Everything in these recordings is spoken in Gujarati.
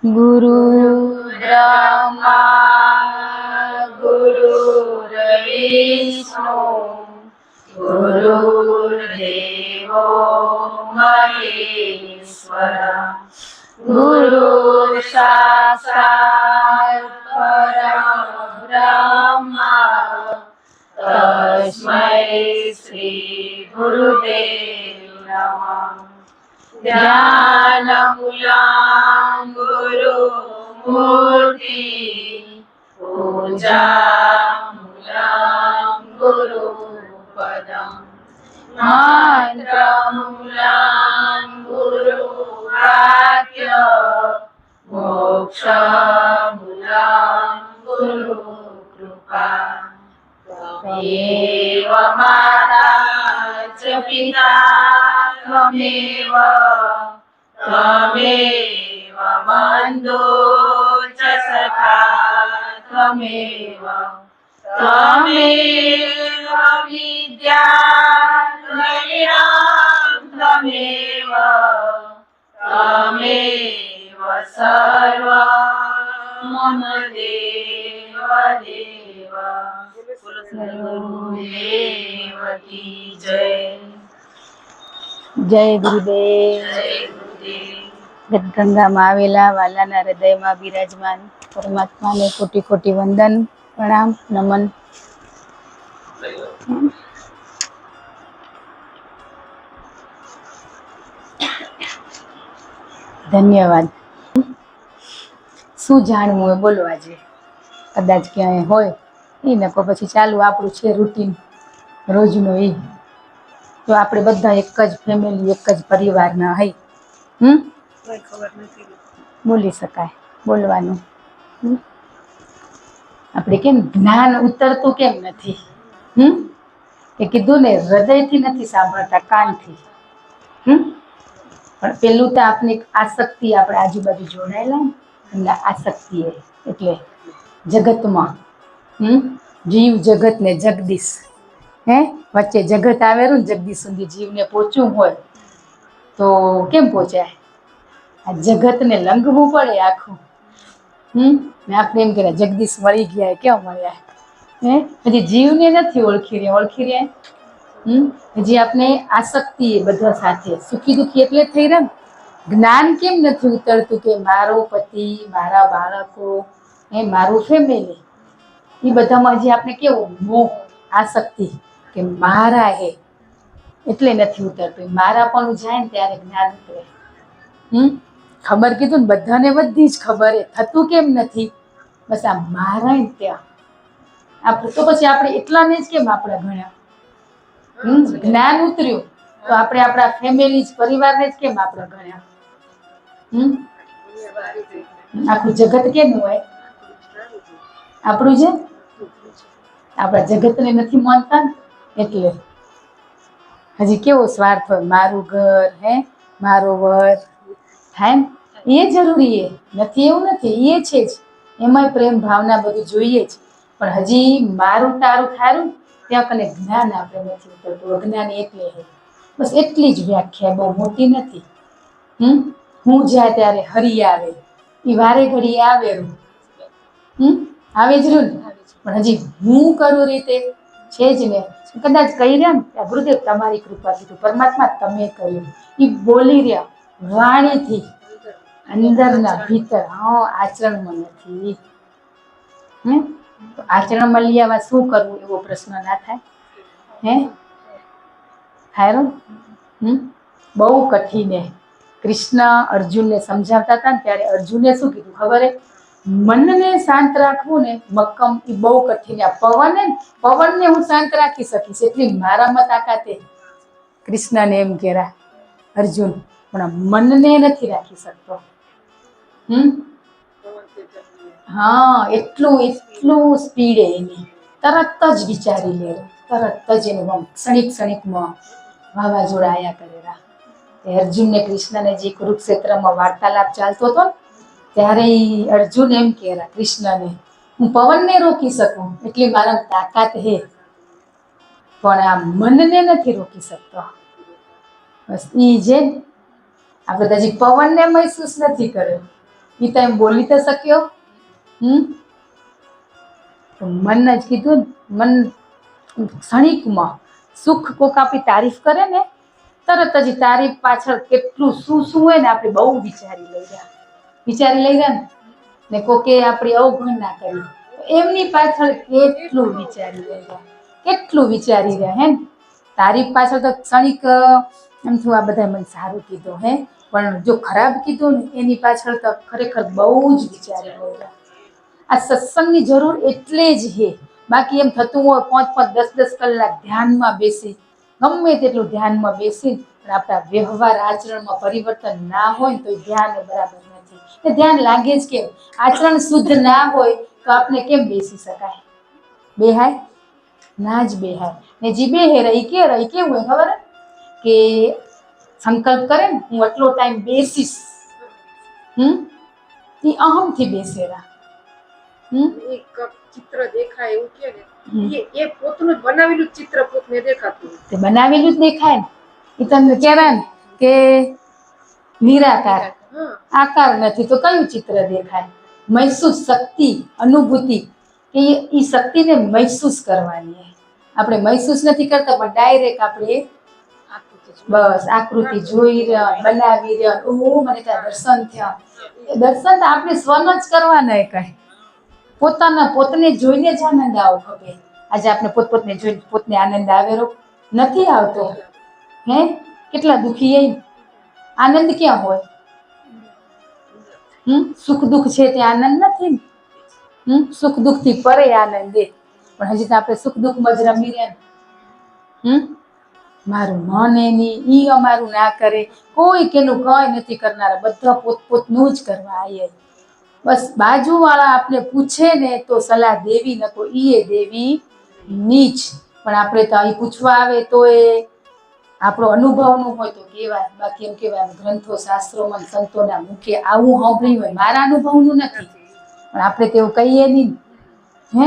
गुरु ब्रह्मा गुरुर्विष्णु गुरुर्देवो महेश्वर गुरु साक्षात् परब्रह्म तस्मै श्री गुरुदेव नमः। ध्यानमूलं गुरुमूर्ति पूजामूलं गुरुपदम् मंत्रमूलं गुरुवाक्य मोक्षमूलं गुरुकृपा त्वमेव माता च पिता त्वमेव त्वमेव बन्धो च सखा त्वमेव त्वमेव विद्या त्वमेव त्वमेव सर्वं मम देव देव। गुरुदेव की जय। जय गुरुदेव। जय गुरुदेव। गंगाમાં આવેલા વાલાના હૃદયમાં બિરાજમાન પરમાત્માને કોટી કોટી વંદન પ્રણામ નમન। ધન્યવાદ। શું જાણવું હોય બોલો આજે, કદાચ ક્યાંય હોય એ નકો પછી ચાલુ આપણું છે રૂટીન રોજનું એ। તો આપણે બધા એક જ ફેમિલી એક જ પરિવારના હઈ, બોલી શકાય, બોલવાનું। આપણે કેમ જ્ઞાન ઉતરતું કેમ નથી? એ કીધું ને, હૃદયથી નથી સાંભળતા, કાનથી। પણ પેલું તો આપની આસક્તિ, આપણે આજુબાજુ જોડાયેલા ને આસક્તિ એટલે જગતમાં, જીવ જગત ને જગદીશ, વચ્ચે જગત આવેલું ને જગદીશ સુધી જીવને પહોંચવું હોય તો કેમ પહોંચાય? આ જગતને લંઘવું પડે આખું। ને આપણે એમ કહેવાય જગદીશ મળી ગયા, કેમ મળ્યા? હજી જીવને નથી ઓળખી રહ્યા, હજી આપણે આસક્તિ બધા સાથે સુખી દુઃખી એટલે થઈ રહ્યા ને। જ્ઞાન કેમ નથી ઉતરતું કે મારો પતિ, મારા બાળકો, મારું ફેમિલી, એ બધામાં હજી આપણે કેવું મોહ, આસક્તિ કે મારા એટલે નથી ઉતરતું। મારા પણ જાય ને ત્યારે જ્ઞાન ઉતરે। ખબર કીધું ને, બધાને બધી જ ખબર થતું કેમ નથી? બસ આ મારા ને ત્યાં આપણે તો પછી આપણે એટલાને જ કેમ આપણે ગણ્યા? જ્ઞાન ઉતર્યું તો આપણે આપણા ફેમિલી પરિવારને જ કેમ આપણે ગણ્યા? આખું જગત કેમ હોય આપણું? છે આપણા જગતને નથી માનતા એટલે હજી કેવો સ્વાર્થ હોય, મારું ઘર, મારો વર થાય ને એ જરૂરી નથી, એવું નથી, એ છે જ, એમાંય પ્રેમ ભાવના બધું જોઈએ જ। પણ હજી મારું તારું થારું ત્યાં કને જ્ઞાન આપણે નથી ઉતરતું। અજ્ઞાન એટલે બસ એટલી જ વ્યાખ્યા, બહુ મોટી નથી। હું જાય ત્યારે હરી આવે, એ વારે ઘડી આવે, આવે જ રહ્યું ને, પણ હજી હું કરું રીતે છે જ ને। કદાચ કહી રહ્યા ને ગુરુદેવ તમારી કૃપા કીધું, પરમાત્મા તમે કહ્યું, એ બોલી રહ્યા વાણીથી, અંદરના ભીતર, આચરણમાં નથી। આચરણમાં લઈ આવવા શું કરવું એવો પ્રશ્ન ના થાય? થાય બહુ કઠિન। કૃષ્ણ અર્જુનને સમજાવતા હતા ને ત્યારે અર્જુને શું કીધું ખબર? મનને શાંત રાખવું ને મક્કમ, એ બહુ કઠિન। પવનને હું શાંત રાખી શકીશ એટલી મારામાં તાકાત। કૃષ્ણને એમ કહેરા અર્જુન, પણ મનને નથી રાખી શકતો। એટલું સ્પીડ એની, તરત જ વિચારી લે, તરત જ એનું ક્ષણિકમાં વાવાઝોડા આયા કરેલા। અર્જુનને કૃષ્ણને જે કુરુક્ષેત્રમાં વાર્તાલાપ ચાલતો હતો ને ત્યારે અર્જુન એમ કહેરા કૃષ્ણને, હું પવનને રોકી શકું એટલી મારા તાકાત હે, પણ આ મનને નથી રોકી શકતો। બસ ઈ જે આપણે હજી પવનને મહેસૂસ નથી કર્યો, એ તો એમ બોલી તો શક્યો. તો મન જ કીધું ને, મન ક્ષણિકમાં સુખ કોક આપણી તારીફ કરે ને તરત જ તારીફ પાછળ કેટલું શું શું હોય ને આપણે બહુ વિચારી લઈ ગયા ને કોકે આપણી અવગણના કરી એમની પાછળ કેટલું વિચારી રહ્યા હે. તારીફ પાછળ તો ક્ષણિક એમ થયું આ બધા મને સારું કીધું હે, પણ જો ખરાબ કીધું ને એની પાછળ તો ખરેખર બહુ જ વિચારી રહ્યા. આ સત્સંગની જરૂર એટલે જ હે. બાકી એમ થતું હોય 5-5 10-10 કલાક ધ્યાનમાં બેસી ગમે તેટલું ધ્યાનમાં બેસી પણ આપણા વ્યવહાર આચરણમાં પરિવર્તન ના હોય તો ધ્યાન બરાબર નથી. એ ધ્યાન લાગે જ કેમ? આચરણ શુદ્ધ ના હોય તો આપણે કેમ બેસી શકાય? બેહાય ના જ બેહાય. ને જે બેહે રહી કેવું હોય ખબર કે સંકલ્પ કરે ને હું આટલો ટાઈમ બેસીશ, એ અહમથી બેસેલા. એક ચિત્ર દેખાય એવું કે ને એ પોતનું બનાવેલું ચિત્ર પોતને દેખાતું. તે બનાવેલું જ દેખાય ને. એ તમને કહેવાય ને કે નિરાકાર આકાર નથી તો કયું ચિત્ર દેખાય? મહેસૂસ શક્તિ, અનુભૂતિ કે એ શક્તિને મહેસૂસ કરવાની. આપણે મહેસૂસ નથી કરતા પણ ડાયરેક્ટ આપણે બસ આકૃતિ જોઈ રહ્યા, બનાવી રહ્યા. ઓહ મને ત્યાં દર્શન થયા. એ દર્શન તો આપણે સ્વન જ કરવાના કઈ. પોતને જોઈને જ આનંદ આવો ખપે. આજે આપણે પોતને જોઈને પોતને આનંદ આવેલો નથી આવતો. હે કેટલા દુખી એ આનંદ ક્યાં હોય? સુખ દુઃખ છે ત્યાં આનંદ નથી ને. સુખ દુઃખ થી પરે આનંદ દે પણ હજી તો આપણે સુખ દુઃખ માં જ રમી રહ્યા. મારું મન એની ઈ અમારું ના કરે. કોઈ કેનું કઈ નથી કરનારા, બધા પોતનું જ કરવા આયા. બસ બાજુ વાળા આપણે પૂછે ને તો સલાહ દેવી ન તો ઈ દેવી નીચ. પણ આપણે તો અહીં પૂછવા આવે તો એ આપણો અનુભવનું હોય તો કેવાય. બાકી એમ કેવાય ગ્રંથો શાસ્ત્રોમાં સંતોના મુખે આવું સાંભળ્યું હોય મારા અનુભવનું નથી પણ આપણે તેવું કહીએ નહીં. હે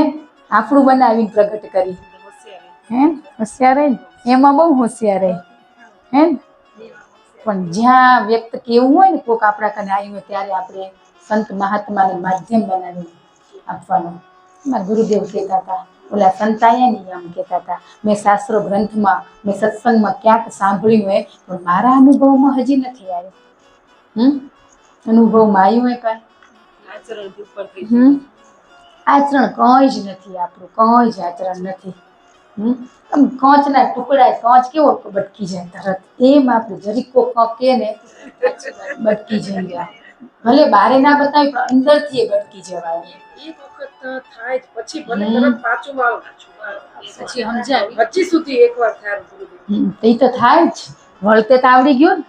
આપણું બનાવીને પ્રગટ કરી. હે હોશિયાર ને એમાં બહુ હોશિયાર હે. પણ જ્યાં વ્યક્ત કેવું હોય ને કોક આપણા કને આવ્યું હોય ત્યારે આપણે સંત મહાત્માને માધ્યમ બનાવી આપવાનું. મારા ગુરુદેવ કહેતા હતા, ઓલા સંતાયા ને એમ કહેતા હતા, મેં શાસ્ત્રો ગ્રંથમાં મેં સત્સંગમાં ક્યાંક સાંભળ્યું હોય પણ મારા અનુભવમાં હજી નથી આવ્યું. અનુભવમાં આવ્યું હોય કઈ? આચરણ કઈ જ નથી આપણું, કઈ જ આચરણ નથી. કાચના ટુકડા, કાચ કેવો બટકી જાય તરત, એમ આપણે જરીક કે ને બટકી જાય. ભલે બારે ના બતાવી પણ અંદર થી એ બટકી જવાય. એક વખત થાય પછી ભલે તરત પાછું આવે પછી સમજાય હજી સુધી એકવાર થાય. એ તો થાય જ. વળતે તો આવડી ગયું ને,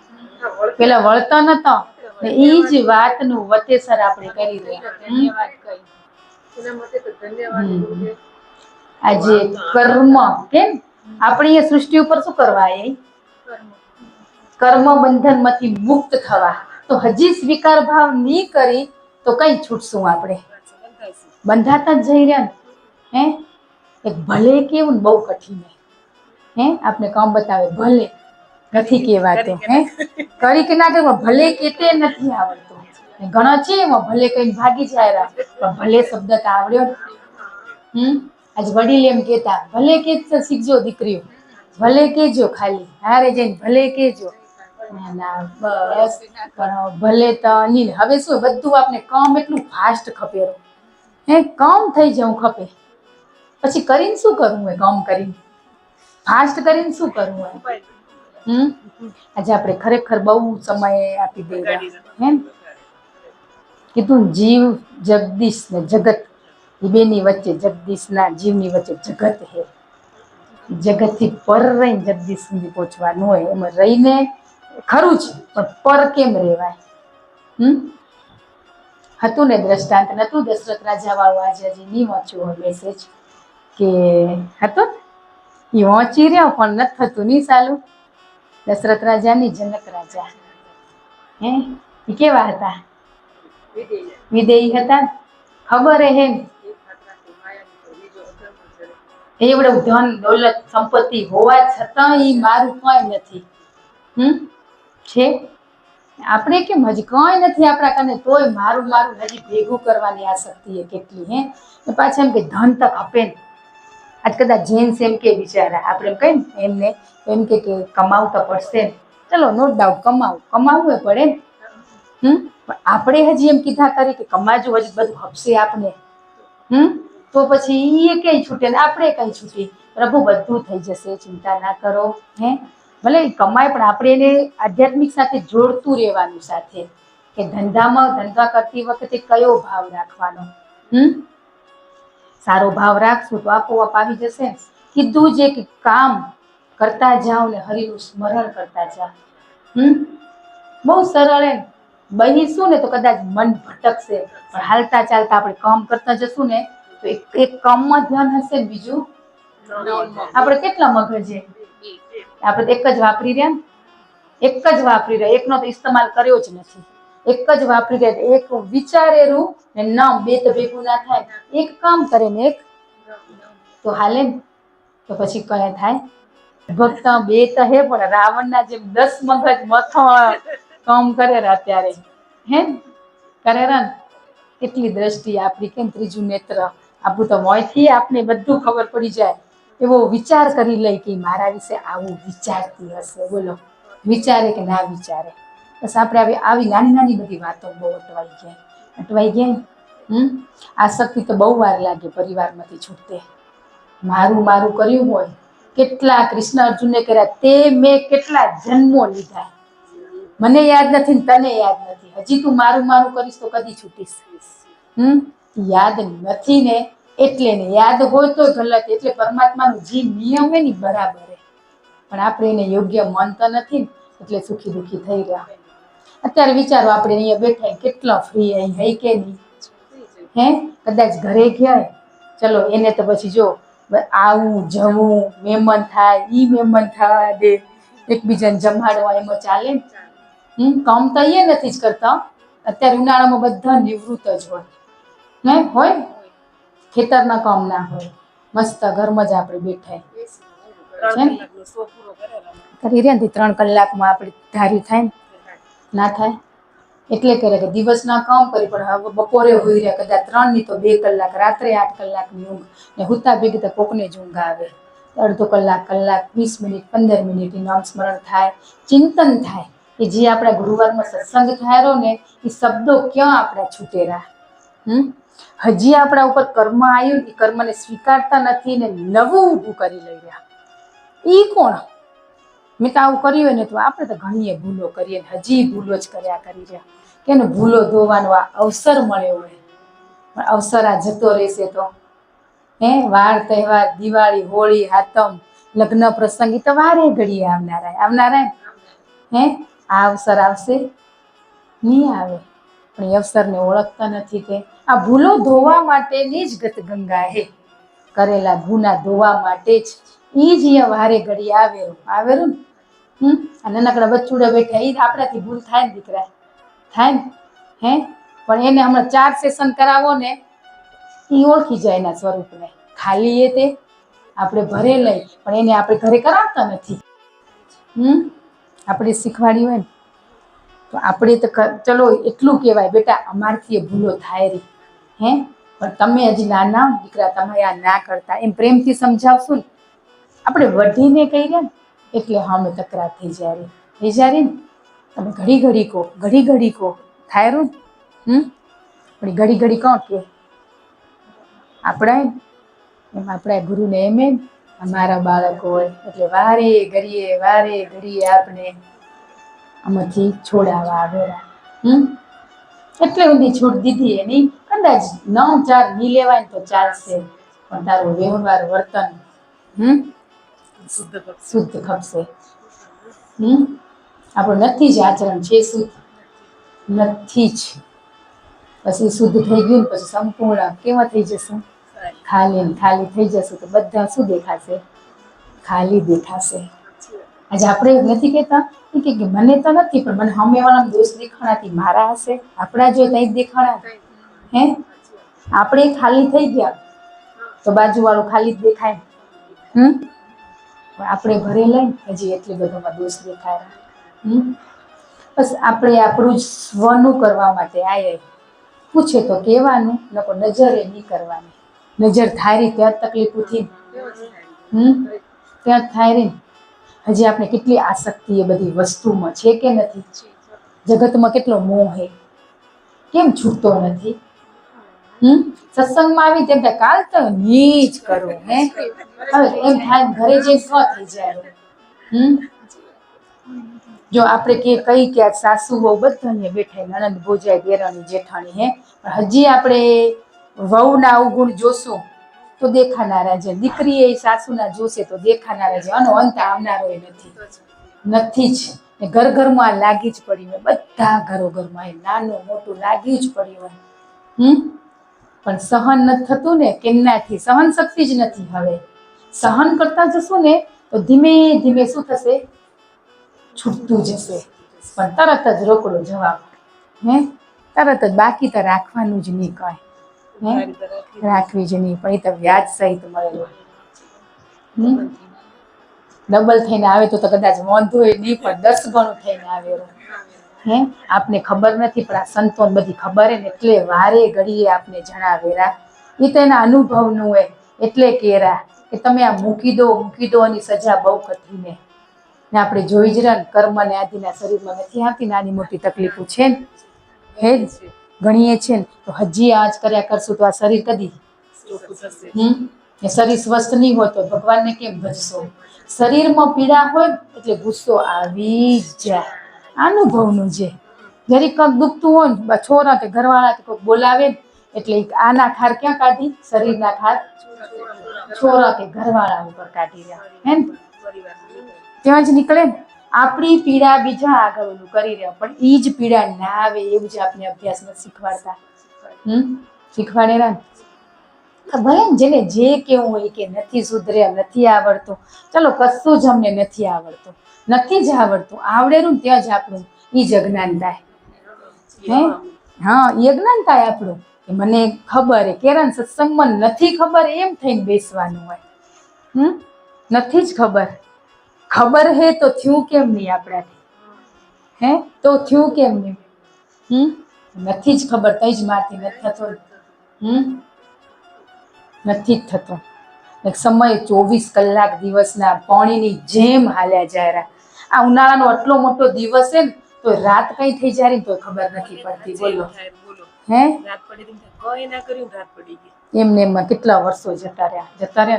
પેલા વળતો નતો. એ જ વાતનું વતેસર આપણે કરી રહ્યા. એના માટે તો ધન્યવાદ. આજે કર્મ કેમ આપણી એ સૃષ્ટિ ઉપર શું કરવા એ કર્મ બંધન માંથી મુક્ત થવા. તો હજી સ્વીકાર ભાવ નહીં કરી તો કઈ છૂટશું આપણે? બંધાતા જ જઈ રહ્યા ને. એક ભલે કેવું ને બહુ કઠિન હે. આપણે કામ બતાવે ભલે નથી કેવાતો. કરી કે ના કરે ભલે કેતે નથી આવડતું. ઘણા છે એમાં ભલે કઈ ભાગી જાય પણ ભલે શબ્દ તો આવડ્યો. આજ વડીલ એમ કેતા ભલે કે શીખજો દીકરીઓ, ભલે કેજો ખાલી હારે જઈને ભલે કેજો. બસ ભલે તો અનિલ હવે શું બધું આપણે કામ એટલું ફાસ્ટ ખપેલું કામ થઈ જવું ખપે. પછી કરીને શું કરવું હોય? કામ કરીને ફાસ્ટ કરીને શું કરવું હોય? આજે આપણે ખરેખર બહુ સમય આપી દેવા હે. કીધું જીવ જગદીશ ને જગત એ બેની વચ્ચે, જગદીશ ના જીવની વચ્ચે જગત હે. જગત થી પર રહીને જગદીશ સુધી પહોંચવાનું હોય. એમાં રહીને ખરું જ પણ પર કેમ રેવાય? હતું ને દ્રષ્ટાંત નતું દશરથ રાજા વાળું? આજે હજી નહીં વાંચ્યું હોય મેસેજ કે હતું એ વાંચી રહ્યો પણ નથી થતું નહીં ચાલું. દશરથ રાજા ની જનક રાજા હે એ કેવા હતા? વિદેહી હતા. ખબર હે એવડું ધન દૌલત સંપત્તિ હોવા છતાં એ મારું કઈ નથી. છે આપણે કેમ હજી કંઈ નથી આપણા કને તોય મારું મારું હજી ભેગું કરવાની આસક્તિ એ કેટલી હે ને પાછા એમ કે ધન તક આપે ને આજ કદાચ જેન્ટ્સ એમ કે બિચારા આપણે એમ કહીએ ને એમને એમ કે કમાવું તો પડશે ને ચલો નો ડાઉટ કમાવવું પડે ને પણ આપણે હજી એમ કીધા કરી કે કમાજો હજી બધું હપશે આપને તો પછી એ કઈ છૂટે ને આપણે કઈ છૂટી પ્રભુ બધું થઈ જશે ચિંતા ના કરો હે ભલે કમાય પણ આપણે એને આધ્યાત્મિક સાથે જોડતું રહેવાનું સાથે કે ધંધા કરતી વખતે કયો ભાવ રાખવાનો સારો ભાવ રાખશું તો આપોઆપ આવી જશે કીધું જે કે કામ કરતા જાઓ ને હરિનું સ્મરણ કરતા જાઓ બહુ સરળ એમ બનીશું ને તો કદાચ મન ભટકશે પણ હાલતા ચાલતા આપણે કામ કરતા જશું ને તો એક કામમાં ધ્યાન હશે ને બીજું આપણે કેટલા મગજ છે આપણે એક જ વાપરી રહ્યા એકનો તો ઇસ્તેમાલ કર્યો જ નથી એક જ વાપરી રહ્યા એક વિચારેલું ને નામ બે તો ભેગું ના થાય એક કામ કરે ને એક તો હાલે ને તો પછી કયા થાય ભક્ત બે તો હે પણ રાવણના જેમ 10 મગજ મથો કામ કરે અત્યારે હે કરે ને કેટલી દ્રષ્ટિ આપણી કેમ ત્રીજું નેત્ર આપણું તો મોંથી આપને બધું ખબર પડી જાય એવો વિચાર કરી લઈ કે મારા વિશે આવું વિચારતી હશે બોલો વિચારે કે ના વિચારે બસ આપણે આવી નાની નાની બધી વાતો બહુ અટવાઈ ગયા આસક્તિ તો બહુ વાર લાગે પરિવારમાંથી છૂટતે મારું કર્યું હોય કેટલા કૃષ્ણ અર્જુનને કર્યા તે મેં કેટલા જન્મો લીધા મને યાદ નથી ને તને યાદ નથી હજી તું મારું કરીશ તો કદી છૂટીશ યાદ નથી ને એટલે ને યાદ હોય તો ગલત એટલે પરમાત્માનો જે નિયમ હે ને બરાબર હે પણ આપણે એને યોગ્ય માનતા નથી ને એટલે સુખી દુખી થઈ રહ્યા અત્યારે વિચારો આપણે અહીંયા બેઠા કેટલા ફ્રી અહીં હઈ કે નહીં હે કદાચ ઘરે ગયા ચલો એને તો પછી જો આવું જવું મહેમાન થાય ઈ મહેમાન થવા દે એકબીજાને જમાડવા એમાં ચાલે કામ તો એ નથી જ કરતા અત્યારે ઉનાળામાં બધા નિવૃત્ત જ હોય હોય ખેતરના કામ ના હોય મસ્ત ઘરમાં જ આપણે બેઠા કરી રહ્યા ને 3 કલાકમાં આપણે ધારી થાય ને ના થાય એટલે કરે કે દિવસના કામ કરી પણ હવે બપોરે હોઈ રહ્યા કદાચ 3 ની તો 2 કલાક રાત્રે 8 કલાકની ઊંઘ ને હુતા ભેગી તો કોકને જ ઊંઘ આવે અડધો કલાક 20 મિનિટ 15 મિનિટ નામ સ્મરણ થાય ચિંતન થાય કે જે આપણા ગુરુવારમાં સત્સંગ થયો ને એ શબ્દો ક્યાં આપણા છૂટેરા હજી આપણા ઉપર કર્મ આવ્યું એ કર્મને સ્વીકારતા નથી ને નવું ઊભું કરી લઈ રહ્યા ઈ કોણ મેં તો આવું કર્યું હોય ને તો આપણે તો ઘણી ભૂલો કરીએ હજી ભૂલો જ કર્યા કરી રહ્યા કે ભૂલો ધોવાનો આ અવસર મળ્યો હોય પણ અવસર આ જતો રહેશે તો વાર તહેવાર દિવાળી હોળી હાતમ લગ્ન પ્રસંગી તો વારે ઘડીએ આવનારા આ અવસર આવશે નહીં આવે પણ એ અવસરને ઓળખતા નથી તે આ ભૂલો ધોવા માટેની જ ગત ગંગા હે કરેલા ગુના ધોવા માટે જ ઈ જ અહીંયા વારે ઘડી આવેલું આ નાનકડા બચ્ચુડા બેઠા એ આપણાથી ભૂલ થાય ને દીકરા થાય ને પણ એને હમણાં 4 સેશન કરાવો ને એ ઓળખી જાય એના સ્વરૂપને ખાલી એ તે આપણે ભરે લઈ પણ એને આપણે ઘરે કરાવતા નથી આપણે શીખવાડ્યું હોય ને તો આપણે તો ચલો એટલું કહેવાય બેટા અમારથી એ ભૂલો થાય રહી પણ તમે હજી નાના દીકરા તમે આ ના કરતા એમ પ્રેમથી સમજાવશું ને આપણે વઢીને કહી રહ્યા ને એટલે અમે તકરાર થઈ જાય ને તમે ઘડી કહો થાય રૂ પણ ઘડી કહો કે આપણા ગુરુને એમ અમારા બાળકો હોય એટલે વારે ઘડીએ આપણે આમાંથી છોડાવવા આવેલા એટલે બધી છૂટ દીધી એની કદાચ 9-4 ની લેવાય ને તો ચાલશે પણ તારું વ્યવહાર વર્તન શુદ્ધ ખપશે આપણું નથી જ આચરણ છે શુદ્ધ નથી જ પછી શુદ્ધ થઈ ગયું ને પછી સંપૂર્ણ કેવા થઈ જશું ખાલી થઈ જશે તો બધા શું દેખાશે ખાલી દેખાશે આજે આપણે નથી કહેતા કે મને તો નથી પણ મને સામેવાળાનો દોષ દેખાણાથી મારા હશે આપણા જો નહીં દેખાણા આપણે ખાલી થઈ ગયા તો બાજુવાળું ખાલી જ દેખાય પણ આપણે ભરે લઈને હજી એટલી બધોમાં દોષ દેખાય બસ આપણે આપણું જ સ્વનું કરવા માટે આયે પૂછે તો કહેવાનું, નકો નજરે નહીં કરવાની. નજર થાયરી ત્યાં જ તકલીફો થી ત્યાં જ થાય રહી. હજી આપણે કેટલી આસક્તિ એ બધી વસ્તુમાં છે કે નથી? જગતમાં કેટલો મોહ હે, કેમ છૂટતો નથી? સત્સંગમાં આવી તેમ કાલ તો ની જ કરું હે, હવે એમ થાય ઘરે જઈને શું થઈ જાય. જો આપણે કઈ કે સાસુ વહુ બધા બેઠા નણંદ ભોજાઈ દેરાણી જેઠાણી હે, પણ હજી આપણે વહુના અવગુણ જોશું તો દેખાનારા છે, દીકરી એ સાસુના જોશે તો દેખાનારા છે, આનો અંત આવનારો નથી જ. ઘર ઘરમાં લાગી જ પડી હોય, બધા ઘરમાં નાનું મોટું લાગી જ પડ્યું હોય. પણ સહન નથી થતું ને, કેમનાથી સહન શક્તિ જ નથી. હવે સહન કરતા જશું ને તો ધીમે ધીમે શું થશે? છૂટતું જશે. પણ તરત જ રોકડો જવાબ, તરત જ. બાકી તો રાખવાનું જ નહીં, કાંઈ રાખવી જ નહીં. પણ એ તો વ્યાજ સહિત મળેલું ડબલ થઈને આવે તો કદાચ વાંધો નહીં, પણ 10 ગણું થઈને આવે. આપને ખબર નથી, પણ આ સંતોન બધી ખબર હે ને, એટલે વારે ઘડીએ આપને જણાવેરા. એ તો એના અનુભવનું હોય એટલે કેરા કે તમે આ મૂકી દો એની સજા બહુ કઠિન હે. ને આપણે જોઈ જ રહ્યા, કર્મ ને આદિના શરીરમાં નથી આવતી, નાની મોટી તકલીફો છે ને, હે જ ગણીએ છે ને, તો હજી આજ કર્યા કરશું તો આ શરીર કદી શરીર સ્વસ્થ નહીં હોય તો ભગવાનને કેમ ભજશો? શરીરમાં પીડા હોય એટલે ગુસ્સો આવી જ જાય. અનુભવનું છે. જરી કંઈક દુખતું હોય ને, છોરા કે ઘરવાળા કે કોઈક બોલાવે એટલે આના ખાર ક્યાં કાઢી? શરીરના ખાર છોરા કે ઘરવાળા ઉપર કાઢી રહ્યા, હે ને? ત્યાં જ નીકળે ને. આપણી પીડા બીજા આગળ ઓલું કરી રહ્યા, પણ એ જ પીડા ના આવે એવું જ આપણે અભ્યાસમાં શીખવાડતા. શીખવાડેલા ભલે જેને જે કેવું હોય કે નથી સુધરે, નથી આવડતું, ચલો કશું જ અમને નથી આવડતું, નથી જ આવડતું, આવડેલું ને ત્યાં જ આપણું એ જ અજ્ઞાન થાય. એ અજ્ઞાન થાય આપણું કે મને ખબર હે, કેરા સત્સંગમાં નથી ખબર એમ થઈને બેસવાનું હોય. નથી જ ખબર, ખબર હે તો થયું કેમ નહીં આપણાથી? તો થયું કેમ નહીં? નથી જ ખબર તઈ જ મારથી નથી થતો. નથી જ થતો. એક સમય 24 કલાક દિવસના પાણીની જેમ હાલ્યા જાય. આ ઉનાળાનો આટલો મોટો દિવસ છે ને, તો રાત કઈ થઈ જાય તો ખબર નથી પડતી. બોલો એમને એમાં કેટલા વર્ષો જતા રહ્યા ને.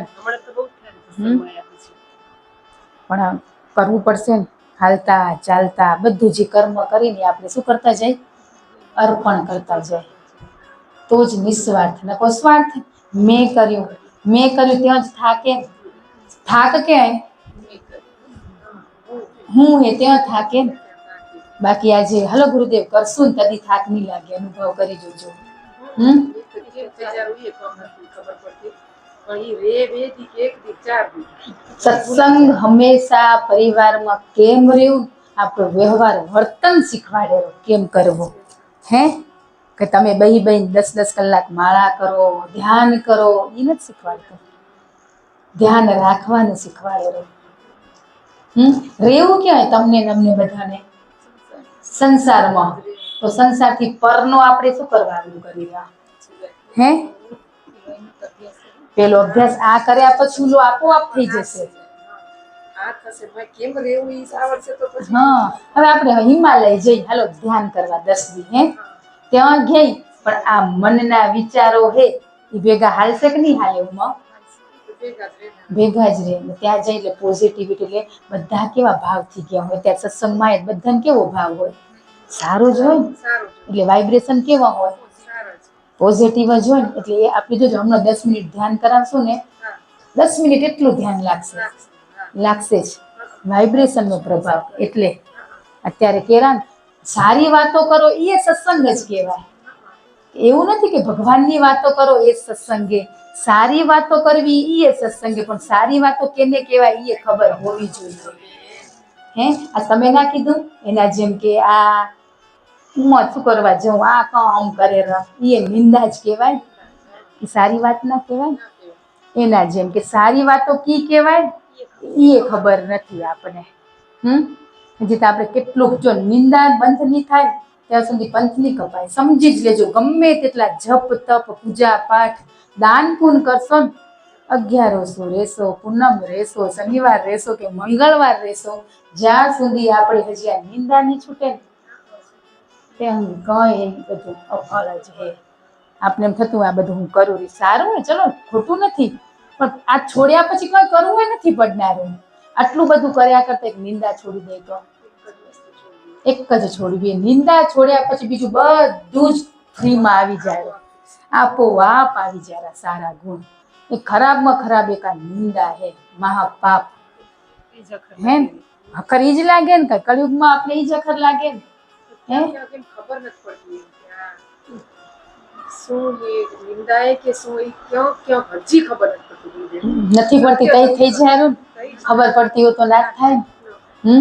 પણ કરવું પડશે ને, હાલતા ચાલતા બધું જે કર્મ કરીને આપણે શું કરતા જાય? અર્પણ કરતા જાય તો જ નિસ્વાર્થ. નકો સ્વાર્થ મેં કર્યું ત્યાં જ થાક ક્યાંય હું હે ત્યાં થાકે. બાકી આજે હલો ગુરુદેવ કરશું ને કદી થાક નહીં લાગે, અનુભવ કરી જોજો. સત્સંગ હંમેશા પરિવારમાં કેમ રહેવું, આપણો વ્યવહાર વર્તન શીખવાડેલો કેમ કરવો. કે તમે બહી 10 કલાક માળા કરો, ધ્યાન કરો, એ નથી શીખવાડતો. ધ્યાન રાખવાનું શીખવાડેલું. રહેવું ક્યાંય તમને અમને બધાને? સંસારમાં. તો સંસારથી પરનો આપણે શું કરવાનું કરી રહ્યા? પેલો અભ્યાસ આ કર્યા પછી ઓલો આપોઆપ થઈ જશે. હવે આપણે હિમાલય જઈ હાલો ધ્યાન કરવા 10 દી, ત્યાં ગઈ પણ આ મનના વિચારો હે એ ભેગા હાલશે કે નહીં હાલે? ભેગા જ રહે. ત્યાં જઈ એટલે પોઝિટિવિટી, એટલે બધા કેવા ભાવથી ગયા હોય. ત્યાં સત્સંગમાં બધાને કેવો ભાવ હોય? સારો જ હોય ને. એટલે વાઇબ્રેશન કેવા હોય? પોઝિટિવ જ હોય ને. એટલે એ આપણે જોજો હમણાં 10 મિનિટ ધ્યાન કરાવશું ને, 10 મિનિટ એટલું ધ્યાન લાગશે જ. વાઇબ્રેશનનો પ્રભાવ. એટલે અત્યારે કેરા સારી વાતો કરો એ સત્સંગ જ કહેવાય. એવું નથી કે ભગવાનની વાતો કરો એ સત્સંગે, સારી વાતો કરવી એ સત્સંગે. પણ સારી વાતો કેને કહેવાય એ ખબર હોવી જોઈએ. આ તમે ના કીધું એના જેમ કે આ હું શું કરવા જાઉં, આ કામ કરે એ નિંદા જ કહેવાય. એ સારી વાત ના કહેવાય. એના જેમ કે સારી વાતો કી કહેવાય એ ખબર નથી આપણને. હજી તો આપણે કેટલું જો નિંદા બંધ નહીં થાય ત્યાં સુધી પંથ નહીં કપાય. સમજી જ લેજો, ગમે તેટલા જપ તપ પૂજા પાઠ દાન પૂન કરશો ને, 1100 રહેશો, પૂનમ રહેશો, શનિવાર રહેશો કે મંગળવાર રહેશો, જ્યાં સુધી આપણે હજી આ નિંદા નહીં છૂટે ને ત્યાં કઈ બધું અફળ જ હે. આપણે એમ થતું આ બધું હું કરું રહી, સારું હોય, ચલો ખોટું નથી, પણ આ છોડ્યા પછી કઈ કરવું હોય નથી પડનારું. આટલું બધું કર્યા કરતા એક નિંદા છોડી દે તો એક જ છોડવી. નિંદા છોડ્યા પછી બીજું બધું જ ફ્રીમાં આવી જાય, આપોઆપ આવી જાય સારા ગુણ. એ ખરાબમાં ખરાબ એક આ નિંદા હે, મહાપાપ હે. અખર ઈ જ લાગે ને, કઈ કળિયુગમાં આપણે ઈ જ અખર લાગે ને. ખબર નથી પડતી શું એ નિંદાએ કે શું એ ક્યાં હજી ખબર નથી પડતી. તઈ થઈ જાય, ખબર પડતી હોય તો ના જ થાય ને.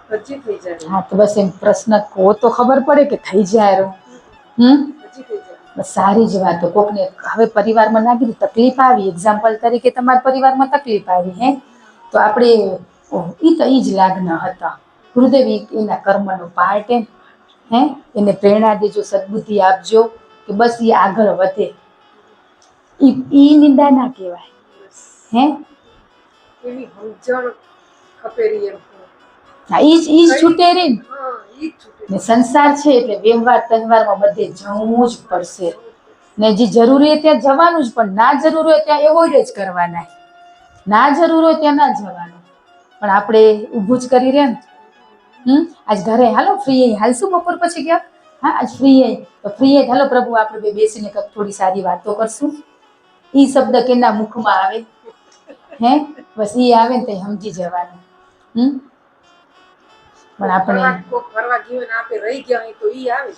હજી થઈ જાય. હા તો બસ એમ પ્રશ્ન કહો તો ખબર પડે કે થઈ જાય. હજી થઈ જાય. બસ સારી જ વાત. કોકને હવે પરિવારમાં ના કીધું તકલીફ આવી, એક્ઝામ્પલ તરીકે તમારા પરિવારમાં તકલીફ આવી હે, તો આપણે ઈ જ લાગના હતા. ગુરુદેવ એના કર્મનો પાર્ટ હે, એને પ્રેરણા દેજો, સદબુદ્ધિ આપજો કે બસ એ આગળ વધે. ઈ નિંદા ના કહેવાય હે. એની સમજણ ખપેરી એમ. હા ઈ જ છૂટે રહી ને. સંસાર છે એટલે વ્યવહાર તહેવારમાં બધે જવું જ પડશે ને. જે જરૂરી હોય ત્યાં જવાનું જ, પણ ના જરૂર હોય ત્યાં એવોઇડ જ કરવાના. ના જરૂર હોય ત્યાં ના જવાનું, પણ આપણે ઊભું જ કરી રહ્યા ને. આજ ઘરે હાલો ફ્રી હાલશું બપોર પછી ક્યાંક. હા આજ ફ્રી તો ફ્રી હાલો પ્રભુ આપણે બે બેસીને કંઈક થોડી સારી વાતો કરશું. ઈ શબ્દ કેના મુખમાં આવે હે, બસ ઈ આવે ને તો સમજી જવાનું. પણ આપણે ફરવા ગયો ને આપણે રહી ગયા તો ઈ આવે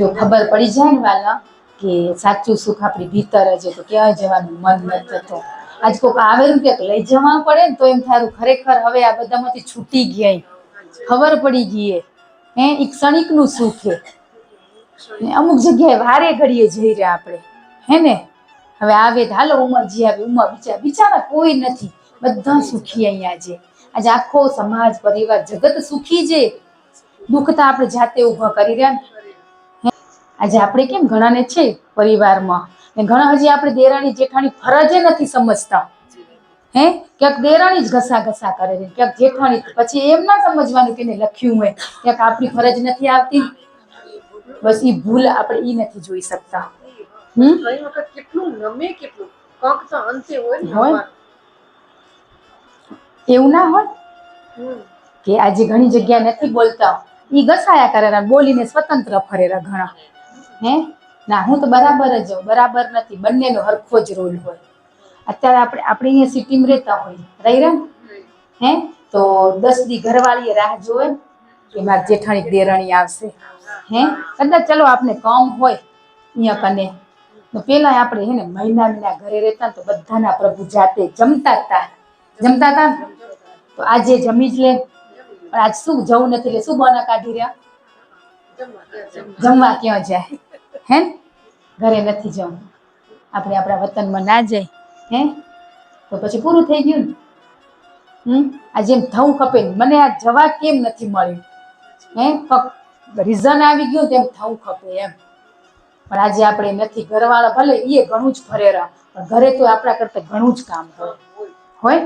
જો ખબર પડી જાય ને વાલા કે સાચું સુખ આપણી ભીતર જ, તો ક્યાંય જવાનું મન નથી થતું. આજ કોઈક આવેલું ક્યાંક લઈ જવા પડે ને તો એમ થારું ખરેખર હવે આ બધામાંથી છૂટી ગયા, ખબર પડી ગઈ હે. એક ક્ષણિકનું સુખ છે. અમુક જગ્યાએ વારે ઘડીએ જઈ રહ્યા આપણે હે ને. હવે આવે હાલો ઉમરજી આવે, ઉમર બિચારા કોઈ નથી, બધા સુખી અહીંયા છે. આજે આખો સમાજ પરિવાર જગત સુખી છે. દુઃખ તો આપણે જાતે ઊભા કરી રહ્યા ને. આજે આપણે કેમ ઘણાને છે પરિવારમાં, ને ઘણા હજી આપણે દેરાણી જેઠાણી ફરજે નથી સમજતા હે. ક્યાંક દેરાણી જ ઘસા ઘસા કરે છે, ક્યાંક જેઠાણી. પછી એમ ના સમજવાનું કે એને લખ્યું હોય, ક્યાંક આપણી ફરજ નથી આવતી. બસ ઈ ભૂલ આપણે ઈ નથી જોઈ શકતા. કેટલું નમે કેટલું કંક તો અંતે હોય. એવું ના હોય કે આજે ઘણી જગ્યા નથી બોલતા, ઈ ઘસાયા કરે, બોલીને સ્વતંત્ર ફરેરા ઘણા હે. ના હું તો બરાબર જ જાઉં, બરાબર નથી. બંનેનો હરખો જ રોલ હોય. અત્યારે આપણે અહીંયા સિટીમાં રહેતા હોય, રહી રહ્યા હે, તો 10 દી ઘરવાળીએ રાહ જોવે કે મારી જેઠાણી દેરાણી આવશે હે. કદાચ ચલો આપણે કામ હોય અહીંયા કને તો પેલા આપણે હે ને મહિના ઘરે રહેતા ને તો બધાના પ્રભુ જાતે જમતા હતા તો આજે જમી જ લે. પણ આજ શું જવું નથી એટલે શું બહાના કાઢી રહ્યા, જમવા ક્યાં જાય હે. ઘરે નથી જવું, આપણે આપણા વતનમાં ના જાય હે, તો પછી પૂરું થઈ ગયું ને. આજે એમ થવું ખપે. મને આ જવા કેમ નથી મળ્યું હે, રીઝન આવી ગયું તેમ થવું ખપે એમ. પણ આજે આપણે નથી. ઘરવાળા ભલે એ ઘણું જ ફરેરા, પણ ઘરે તો આપણા કરતા ઘણું જ કામ હોય.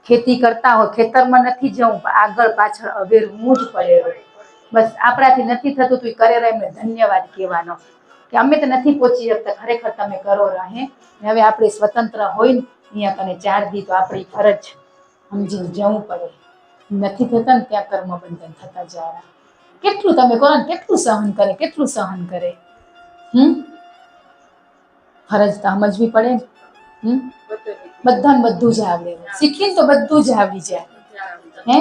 ખેતી કરતા હોય, ખેતરમાં નથી જવું, આગળ પાછળ અવેરવું જ પડે. બસ આપણાથી નથી થતું તો એ કરેરા એમને ધન્યવાદ કહેવાનો કે અમે તો નથી પહોંચી શકતા, ખરેખર તમે કરો રહે. હવે આપણે સ્વતંત્ર હોય ને અહીંયા કને 4 દી તો આપણી ફરજ સમજીને જવું પડે. નથી થતા ને ત્યાં કર્મ બંધન થતા જાય. કેટલું તમે કરો ને, કેટલું સહન કરે, કેટલું સહન કરે. ફરજ તો સમજવી પડે ને. બધાને બધું જ આવડે, શીખીને તો બધું જ આવડી જાય હે.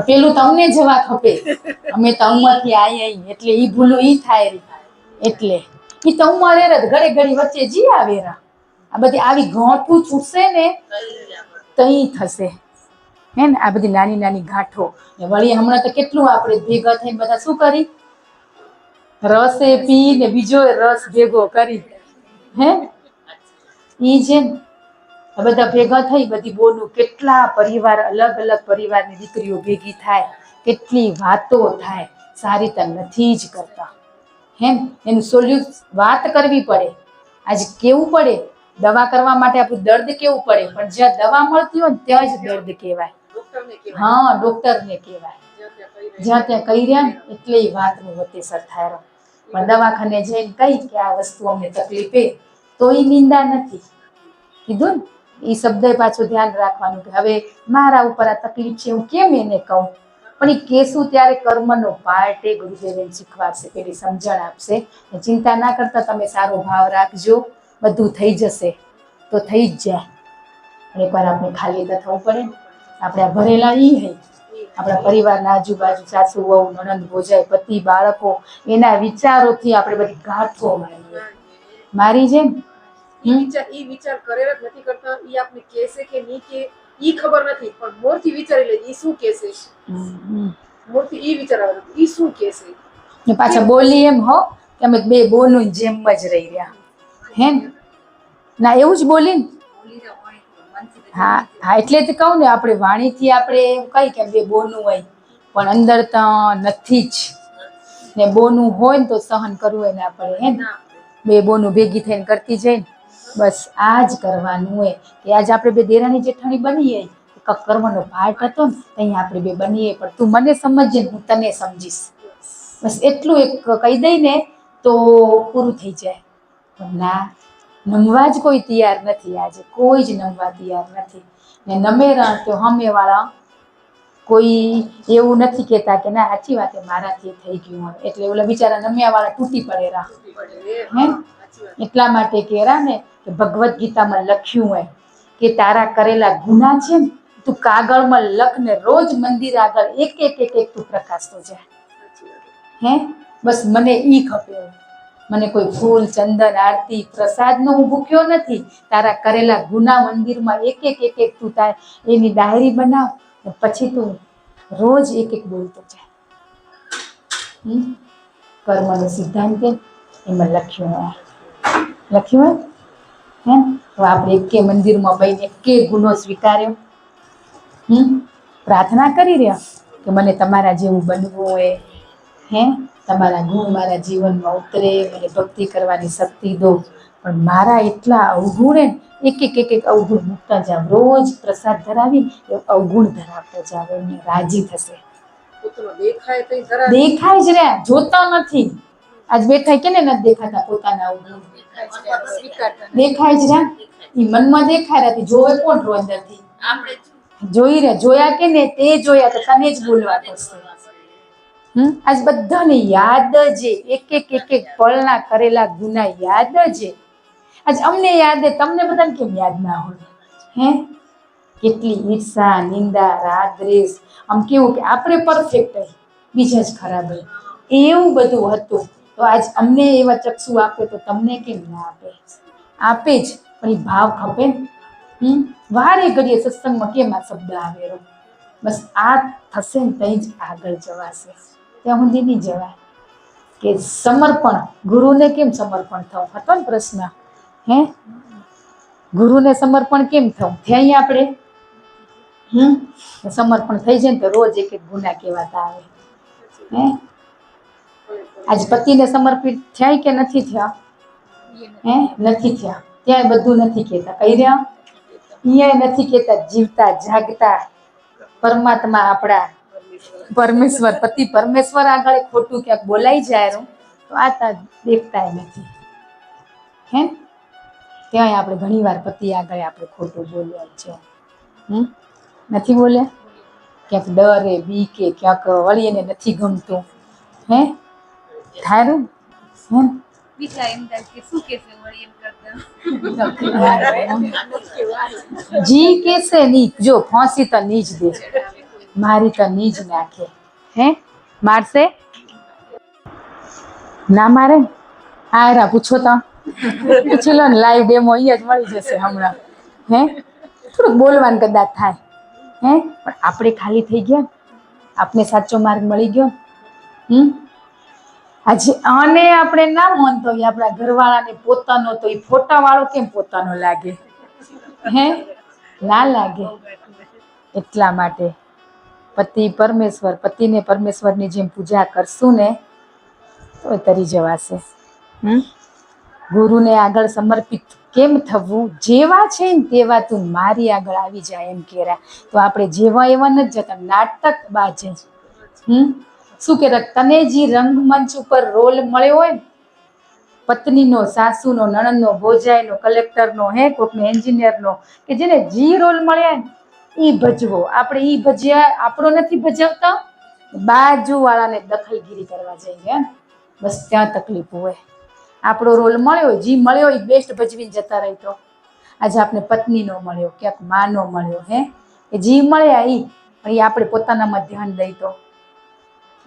પેલું તમને જવા ખપે, અમે તો ઉંમરથી આઈ એટલે ઈ ભૂલું ઈ થાય એટલે ઈ તો ઉંમર ઘડે ઘડી વચ્ચે જી આવેરા. આ બધી આવી ગાંઠું છૂટશે ને તો ઈ થશે હે ને. આ બધી નાની નાની ગાંઠો વળી હમણાં તો કેટલું આપણે ભેગા થઈને બધા શું કરી રસે પી ને બીજો રસ ભેગો કરી, હે ઈ છે ને. આ બધા ભેગા થઈ, બધી બોનું કેટલા પરિવાર, અલગ અલગ પરિવારની દીકરીઓ ભેગી થાય, કેટલી વાતો થાય, સારી તર નથી જ કરતા, હે એનું વાત કરવી પડે. આજે કેવું પડે, દવા કરવા માટે આપણું દર્દ કેવું પડે, પણ જ્યાં દવા મળતી હોય ને ત્યાં જ દર્દ કહેવાય. હા, ડોક્ટરને કહેવાય. જ્યાં ત્યાં કહી રહ્યા ને એટલે એ વાતનું વતેસર થાય. પણ દવાખાને જઈને કહી કે આ વસ્તુ અમને તકલીફે, તો એ નિંદા નથી. કીધું ને, એ શબ્દ પાછું ધ્યાન રાખવાનું કે હવે મારા ઉપર આ તકલીફ છે, હું કેમ એને કહું. પણ એ કહેશું ત્યારે કર્મનો પાર્ટ એ ગુરુદેવ શીખવાડશે, પેલી સમજણ આપશે. ચિંતા ના કરતા, તમે સારો ભાવ રાખજો, બધું થઈ જશે. તો થઈ જ જાય. પણ એકવાર આપણે ખાલી તો થવું પડે ને. આપણે આ ભરેલા ઈ હે, આપણા પરિવારના આજુબાજુ સાસુ વહુ નણંદ ભોજાઈ પતિ બાળકો, એના વિચારોથી આપણે બધી ગાંઠો મારી જેમ. ઈ વિચાર કરે જ નથી કરતા. ઈ આપને કહેશે કે નહીં કે ઈ ખબર નથી, પણ મોરથી વિચારી લે ઈ શું કહેશે. મોરથી ઈ વિચાર આવે ઈ શું કહેશે. પાછા બોલી એમ હો કે અમે બે બોનું જેમ જ રહી રહ્યા, હે ના એવું જ બોલી ને. હા હા, એટલે જ કહું ને, આપણે વાણીથી આપણે એમ કહી કે બે બોનું હોય, પણ અંદર તો નથી જ ને. બોનું હોય ને તો સહન કરવું હોય ને આપણે, હે બે બોનું ભેગી થઈને કરતી જઈને. બસ આ જ કરવાનું હોય કે આજે આપણે બે દેરાણી જેઠાણી બનીએ, કર્મનો પાર્ટ હતો ને અહીંયા આપણે બે બનીએ, પણ તું મને સમજે હું તને સમજીશ. બસ એટલું એક કહી દઈ ને તો પૂરું થઈ જાય. પણ ના, નમવા જ કોઈ તૈયાર નથી. આજે કોઈ જ નમવા તૈયાર નથી. ને નમેરા તો સામેવાળા કોઈ એવું નથી કહેતા કે ના સાચી વાત મારાથી થઈ ગયું હોય, એટલે ઓલા બિચારા નમ્યાવાળા તૂટી પડેલા, હે એટલા માટે કહેરા ને કે ભગવદ્ ગીતામાં લખ્યું હોય કે તારા કરેલા ગુના છે ને તું કાગળમાં લખ ને રોજ મંદિર આગળ એક એક એક એક તું પ્રકાશતો જાય, હે બસ મને ઈ ખપે. મને કોઈ ફૂલ ચંદન આરતી પ્રસાદનો હું ભૂખ્યો નથી. તારા કરેલા ગુના મંદિરમાં એક એક એક એક તું તાર એની ડાયરી બનાવ, પછી તું રોજ એક એક બોલતો જાય. કર્મનો સિદ્ધાંત એમાં લખ્યું હોય, લખ્યું હોય હે. તો આપણે એકે મંદિરમાં બહીને એકે ગુનો સ્વીકાર્યો, પ્રાર્થના કરી રહ્યા કે મને તમારા જેવું બનવું હોય, હે તમારા ગુણ મારા જીવનમાં ઉતરે, મને ભક્તિ કરવાની શક્તિ દો. પણ મારા એટલા અવગુણ હે, એક એક એક એક અવગુણ મૂકતા જાવ. રોજ પ્રસાદ ધરાવી અવગુણ ધરાવતા જાવ, એને રાજી થશે. દેખાય જ રહ્યા, જોતા નથી. આજ બેઠા કેને નથી દેખાતા પોતાના અવગુણ, દેખાય જ રહ્યા. ઈ મનમાં દેખાય રહ્યા, જોવે કોણ રો અંદરથી? જોઈ રહ્યા, જોયા કે ને તે જોયા તો તને જ બોલવા પડશે. આજ બધાને યાદ છે, એક એક એક એક પળના કરેલા ગુના યાદ છે. આજ અમને યાદ હે, તમને બધાને કેમ યાદ ના હોય? હે કેટલી ઈર્ષા નિંદા રાગ દ્વેષ, આમ કેવું કે આપણે પરફેક્ટ હોય, બીજા જ ખરાબ હોય, એવું બધું હતું. તો આજ અમને એવા ચક્ષુ આપે તો તમને કેમ ના આપે? આપે જ, પણ એ ભાવ ખપે ને. વારે ઘડીએ સત્સંગમાં કેમ આ શબ્દ આવેલો? બસ આ થશે ને તઈ જ આગળ જવાશે, ત્યાં સુધી નહીં જવાય. કે સમર્પણ, ગુરુને કેમ સમર્પણ થવું હતો ને પ્રશ્ન, હે ગુરુને સમર્પણ કેમ થવું? ત્યાં આપણે સમર્પણ થઈ જાય ને તો રોજ એક એક ગુના કહેવાતા આવે, હે આજ પતિને સમર્પિત થયા કે નથી થયા? હે નથી થયા, ત્યાં બધું નથી કહેતા. કહી રહ્યા અહીંયા નથી કહેતા. જીવતા જાગતા પરમાત્મા આપણા પરમેશ્વર, પતિ પરમેશ્વર આગળ ખોટું ક્યાંક બોલાઈ જાય તો આ દેખતા નથી, હે ત્યાંય આપણે ઘણી વાર પતિ આગળ આપણે ખોટું બોલ્યા છે, નથી બોલ્યા? ક્યાંક ડરે બીકે, ક્યાંક વળીને નથી ગમતું, હે થારું હે જી કેસે ની, જો ફાંસી તો ની જ દે, મારી તો ની જ નાખે, હે મારશે ના મારે? આ પૂછો તો, પૂછી લો ને, લાઈવ ડેમો અહીંયા જ મળી જશે હમણાં, હે થોડુંક બોલવાનું કદાચ થાય, હે પણ આપણે ખાલી થઈ ગયા, આપને સાચો માર્ગ મળી ગયો. આજે આને આપણે ના માનતો હોય આપણા ઘરવાળાને પોતાનો, તો એ ફોટા વાળો કેમ પોતાનો લાગે? હે, ના લાગે. એટલા માટે પતિ પરમેશ્વર, પતિને પરમેશ્વરની જેમ પૂજા કરશું ને તો તરી જવાશે. ગુરુને આગળ સમર્પિત કેમ થવું? જેવા છે ને તેવા તું મારી આગળ આવી જાય એમ કેરા. તો આપણે જેવા એવા નથી જતા, નાટક બાજે. શું કહેતા, તને જે રંગમંચ ઉપર રોલ મળ્યો હોય ને, પત્નીનો, સાસુનો, નણંદનો, ભોજાઈનો, કલેક્ટરનો, કોકનો એન્જિનિયરનો, કે જેને જે રોલ મળ્યા ને એ ભજવો. આપણે એ ભજ્યા આપણો નથી ભજવતા, બાજુવાળાને દખલગીરી કરવા જઈએ. બસ ત્યાં તકલીફ હોય. આપણો રોલ મળ્યો, જે મળ્યો એ બેસ્ટ ભજવીને જતા રહી. તો આજે આપણે પત્નીનો મળ્યો, ક્યાંક માનો મળ્યો, એ જે મળ્યા એ, પણ એ આપણે પોતાનામાં ધ્યાન દઈ તો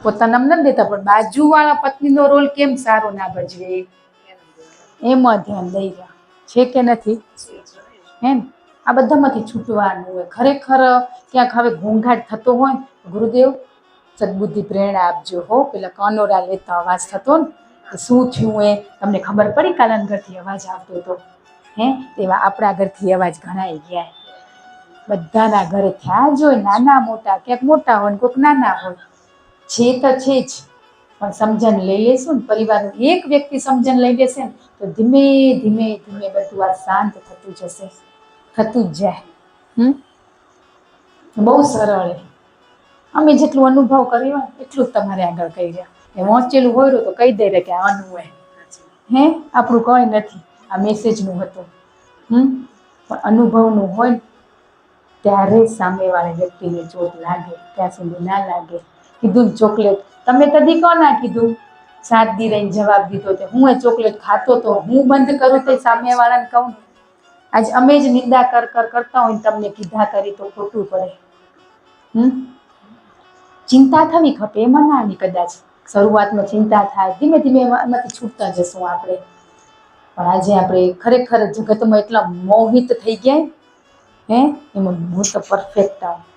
પોતાનામાં નથી દેતા, પણ બાજુવાળા પત્નીનો રોલ કેમ સારો ના ભજવે એમાં ધ્યાન દઈ રહ્યા છે કે નથી? આ બધામાંથી છૂટવાનું હોય. ખરેખર ક્યાંક હવે ઘોંઘાટ થતો હોય, ગુરુદેવ સદબુદ્ધિ પ્રેરણા આપજો. પેલા કાનોરા લેતા અવાજ થતો ને, કે શું થયું એ તમને ખબર પડી? કાલાન ઘરથી અવાજ આવતો હતો. તેવા આપણા ઘરથી અવાજ ઘણાઈ ગયા. બધાના ઘરે થયા જ હોય, નાના મોટા, ક્યાંક મોટા હોય કોઈક નાના હોય. છે તો છે જ, પણ સમજણ લઈ લેશું ને, પરિવારનું એક વ્યક્તિ સમજણ લઈ લેશે ને, તો ધીમે ધીમે ધીમે બધું આ શાંત થતું જશે, થતું જ જાય. બહુ સરળ. અમે જેટલું અનુભવ કર્યો હોય એટલું જ તમારે આગળ કહી રહ્યા. એ વાંચેલું હોય તો કહી દે કે આનું હોય. આપણું કંઈ નથી, આ મેસેજનું હતું. પણ અનુભવનું હોય ત્યારે સામેવાળી વ્યક્તિને ચોટ લાગે, ત્યાં સુધી ના લાગે. કીધું ચોકલેટ, તમે કદી કોના કીધું? 7 દી રહીને જવાબ દીધો તો હું એ ચોકલેટ ખાતો તો હું બંધ કરું તો સામેવાળાને કહું. આજ અમે જ નિંદા કરતા હોય તમને કીધા કરી તો ખોટું પડે. ચિંતા થવી ખપે, એમાં ના ની કદાચ શરૂઆતમાં ચિંતા થાય, ધીમે ધીમે એમાંથી છૂટતા જશું આપણે. પણ આજે આપણે ખરેખર જગતમાં એટલા મોહિત થઈ ગયા, એમાં હું તો પરફેક્ટ આવું,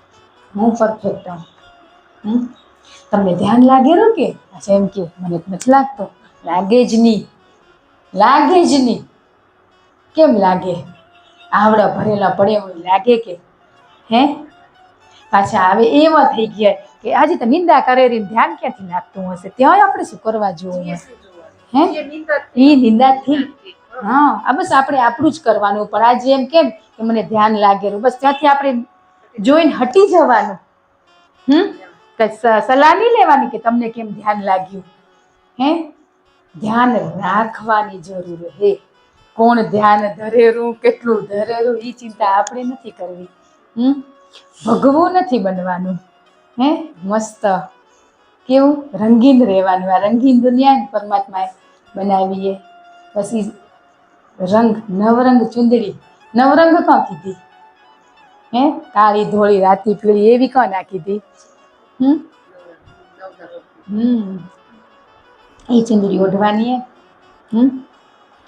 હું પરફેક્ટ આવું. તમને ધ્યાન લાગેલું કે એમ કે મને નથી લાગતો? લાગે જ નહીં, લાગે જ નહીં. કેમ લાગે? આવડા ભરેલા પડ્યા હોય લાગે કે? પાછા આવે એવા થઈ ગયા કે આજે તો નિંદા કરેલી, ધ્યાન ક્યાંથી લાગતું હશે? ત્યાં આપણે શું કરવા જોવું? એ નિંદાથી. બસ આપણે આપણું જ કરવાનું. પણ આજે એમ કેમ કે મને ધ્યાન લાગેલું, બસ ત્યાંથી આપણે જોઈને હટી જવાનું. સલાહ નહીં લેવાની કે તમને કેમ ધ્યાન લાગ્યું. ધ્યાન રાખવાની જરૂર હે. કોણ ધ્યાન ધરેરું, કેટલું ધરેરું, એ ચિંતા આપણે નથી કરવી. ભગવું નથી બનવાનું. મસ્ત કેવું રંગીન રહેવાનું. આ રંગીન દુનિયા પરમાત્માએ બનાવીએ. પછી રંગ, નવરંગ ચુંદડી, નવરંગ કાં કીધી? કાળી ધોળી રાતી પીળી એવી કાં નાખી હતી? એ ચુંદડી ઓઢવાની.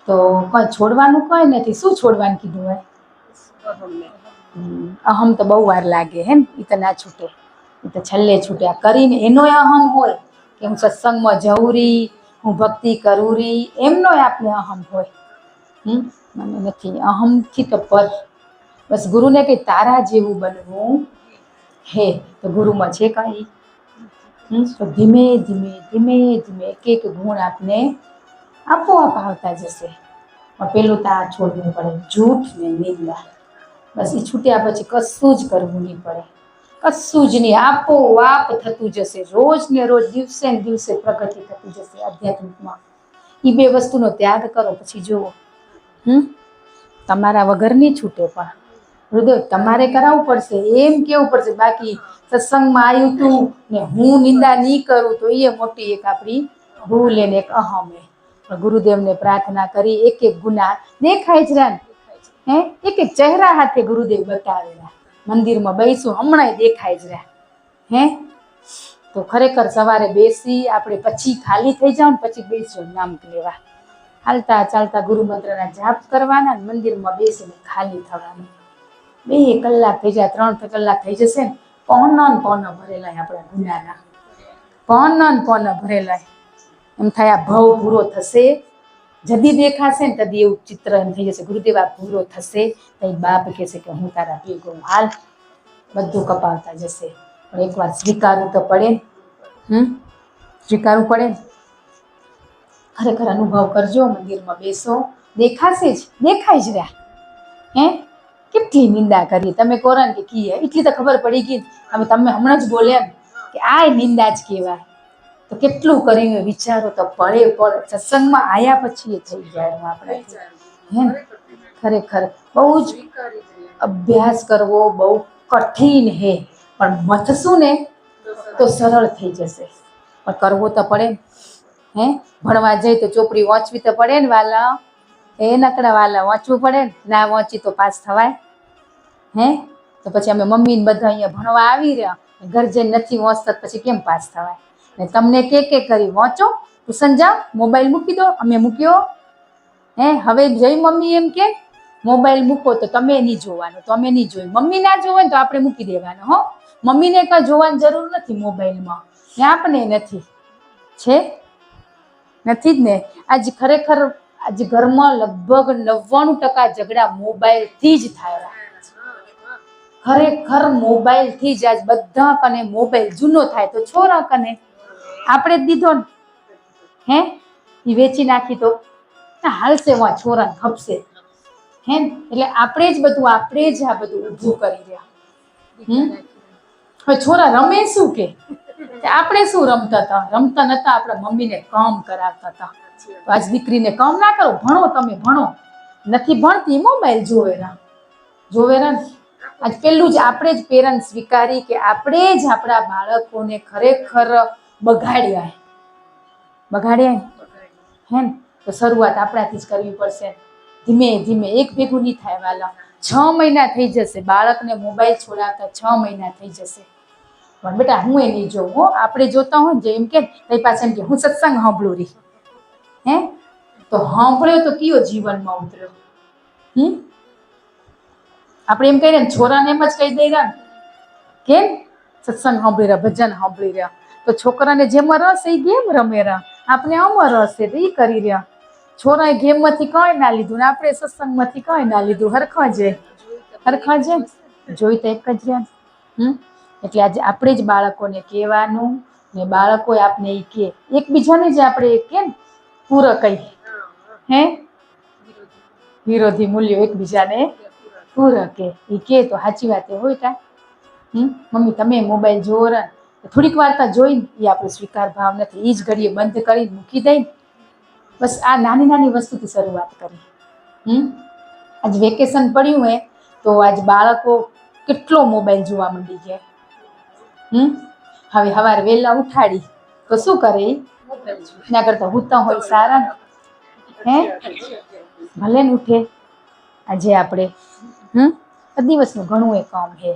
તો કઈ છોડવાનું કઈ નથી. શું છોડવાનું કીધું હોય? અહમ તો બહુ વાર લાગે એ તો ના છૂટે, એ તો છેલ્લે છૂટે. આ કરીને એનો અહમ હોય કે હું સત્સંગમાં જઉં રહી, હું ભક્તિ કરું રહી, એમનો આપણે અહમ હોય. મને નથી અહમથી તો પર. બસ ગુરુને કઈ તારા જેવું બનવું હે, તો ગુરુમાં છે કઈ. તો ધીમે ધીમે ધીમે ધીમે એક એક ગુણ આપને આપોઆપ આવતા જશે. પણ પેલું તો આ છોડવું પડે, જૂઠ ને નિંદા. બસ એ છૂટ્યા પછી કશું જ કરવું નહીં પડે, કશું જ નહીં. આપોઆપ થતું જશે. રોજ ને રોજ, દિવસે ને દિવસે પ્રગતિ થતી જશે આધ્યાત્મિકમાં. એ બે વસ્તુનો ત્યાગ કરો પછી જુઓ, તમારા વગર નહીં છૂટે. પણ હૃદય તમારે કરાવવું પડશે, એમ કેવું પડશે. બાકી સત્સંગમાં આવ્યું તું ને હું નિંદા નહીં કરું તો એ મોટી એક આપણી ભૂલ એને એક અહમ. ગુરુદેવને પ્રાર્થના કરી, એક એક ગુના દેખાય જ રહ્યા, એક એક ચહેરા હાથે ગુરુદેવ બતાવેલા. મંદિરમાં બેસું હમણાં દેખાય જ રહ્યા. તો ખરેખર સવારે બેસી આપણે પછી ખાલી થઈ જાવ ને પછી બેસજો નામ લેવા. હાલતા ચાલતા ગુરુ મંત્રના જાપ કરવાના, મંદિરમાં બેસીને ખાલી થવાનું. 2 કલાક થઈ જાય, 3 કલાક થઈ જશે ને, પોનો ભરેલા આપણા ગુનાના, પોનો ભરેલા. એમ થાય આ ભાવ પૂરો થશે, જદી દેખાશે ને તદી એવું ચિત્ર એમ થઈ જશે ગુરુદેવ આ પૂરો થશે. તો બાપ કહેશે કે હું તારા ભેગો હાલ, બધું કપાવતા જશે. પણ એકવાર સ્વીકારવું તો પડે ને, સ્વીકારવું પડે ને. ખરેખર અનુભવ કરજો, મંદિરમાં બેસો, દેખાશે જ, દેખાઈ જ રહ્યા. હે કેટલી નિંદા કરી તમે કોરાન કે કી એટલી તો ખબર પડી ગઈ. હવે તમે હમણાં જ બોલ્યા કે આ નિંદા જ કહેવાય. તો કેટલું કરીને વિચારો તો પડે સત્સંગમાં આયા પછી એ થઈ જાય આપણે. હે ખરેખર બહુ જ અભ્યાસ કરવો બહુ કઠિન હે, પણ મથશું ને તો સરળ થઈ જશે. પણ કરવો તો પડે. હે ભણવા જઈ તો ચોપડી વાંચવી તો પડે ને વાલા, એ નકડા વાલા વાંચવું પડે ને, ના વાંચી તો પાસ થવાય? હે તો પછી અમે મમ્મીને બધા અહીંયા ભણવા આવી રહ્યા, ઘર જઈને નથી વાંચતા પછી કેમ પાસ થવાય? ને તમને કે કરી વાંચો, ટ્યુશન જાઓ, મોબાઈલ મૂકી દો, અમે મૂક્યો. હે હવે જઈ મમ્મી એમ કે મોબાઈલ મૂકો તો તમે નહીં જોવાનો, તો અમે નહીં જોયું. મમ્મી ના જોવે ને તો આપણે મૂકી દેવાનો. હો મમ્મીને કંઈ જોવાની જરૂર નથી મોબાઈલમાં, ને આપણે નથી છે નથી જ ને. આજ ખરેખર આજ ઘરમાં લગભગ 99% ઝઘડા મોબાઈલથી જ થાય. ખરેખર મોબાઈલથી જ આજ બધા કને મોબાઈલ જૂનો થાય તો છોરા કને આપણે જ દીધો ને. હે એ વેચી નાખી તો હાલશે, વા છોરાને ખપશે. હે એટલે આપણે જ આ બધું ઊભું કરી રહ્યા. હવે છોરા રમે શું કે આપણે શું રમતા નતા, આપણા મમ્મીને કામ કરાવતા હતા. તો આજ દીકરીને કામ ના કરો, ભણો, તમે ભણો. નથી ભણતી મોબાઈલ જોવે ને. આજ પેલું જ આપણે જ પેરેન્ટ સ્વીકારી કે આપણે જ આપણા બાળકોને ખરેખર બગાડ્યા હે ને. તો શરૂઆત આપણાથી જ કરવી પડશે. ધીમે ધીમે એક ભેગું નહીં થાય વાલા. 6 મહિના થઈ જશે બાળકને મોબાઈલ છોડાવતા, 6 મહિના થઈ જશે. પણ બેટા હું એ નહીં જોઉં હો. આપણે જોતા હોય ને એમ કે તઈ પાછા એમ કે હું સત્સંગ સાંભળું રહી. હે તો સાંભળ્યો તો કયો જીવનમાં ઉતર્યો? આપણે એમ કહીએ ને છોરાને એમ જ કહી દઈ રહ્યા કે સત્સંગ સાંભળી રહ્યા, ભજન સાંભળી રહ્યા. તો છોકરાને જેમાં રસ એ ગેમ રમે રહ્યા, આપણે આમાં રસ છે તો એ કરી રહ્યા. છોરાએ ગેમમાંથી કંઈ ના લીધું ને આપણે સત્સંગમાંથી કંઈ ના લીધું. હરખા છે જોઈ તો એક જ રહ્યા. એટલે આજે આપણે જ બાળકોને કહેવાનું ને બાળકો આપણે એ કે એકબીજાને જ આપણે કે પૂરક હે વિરોધી મૂલ્યો એકબીજાને પૂરક એ કે તો સાચી વાત હોય તા. મમ્મી તમે મોબાઈલ જોવો ને થોડીક વાર તા જોઈને એ આપણો સ્વીકાર ભાવ નથી. એ જ ઘડીએ બંધ કરીને મૂકી દઈ. બસ આ નાની નાની વસ્તુથી શરૂઆત કરી. આજ વેકેશન પડ્યું હે તો આજ બાળકો કેટલો મોબાઈલ જોવા માંડી ગયા. હવે સવારે વહેલા ઉઠાડી તો શું કરે? એના કરતા હુતા હોય સારા. હે ભલે ને ઉઠે. આજે આપણે દિવસનું ઘણું એ કામ છે.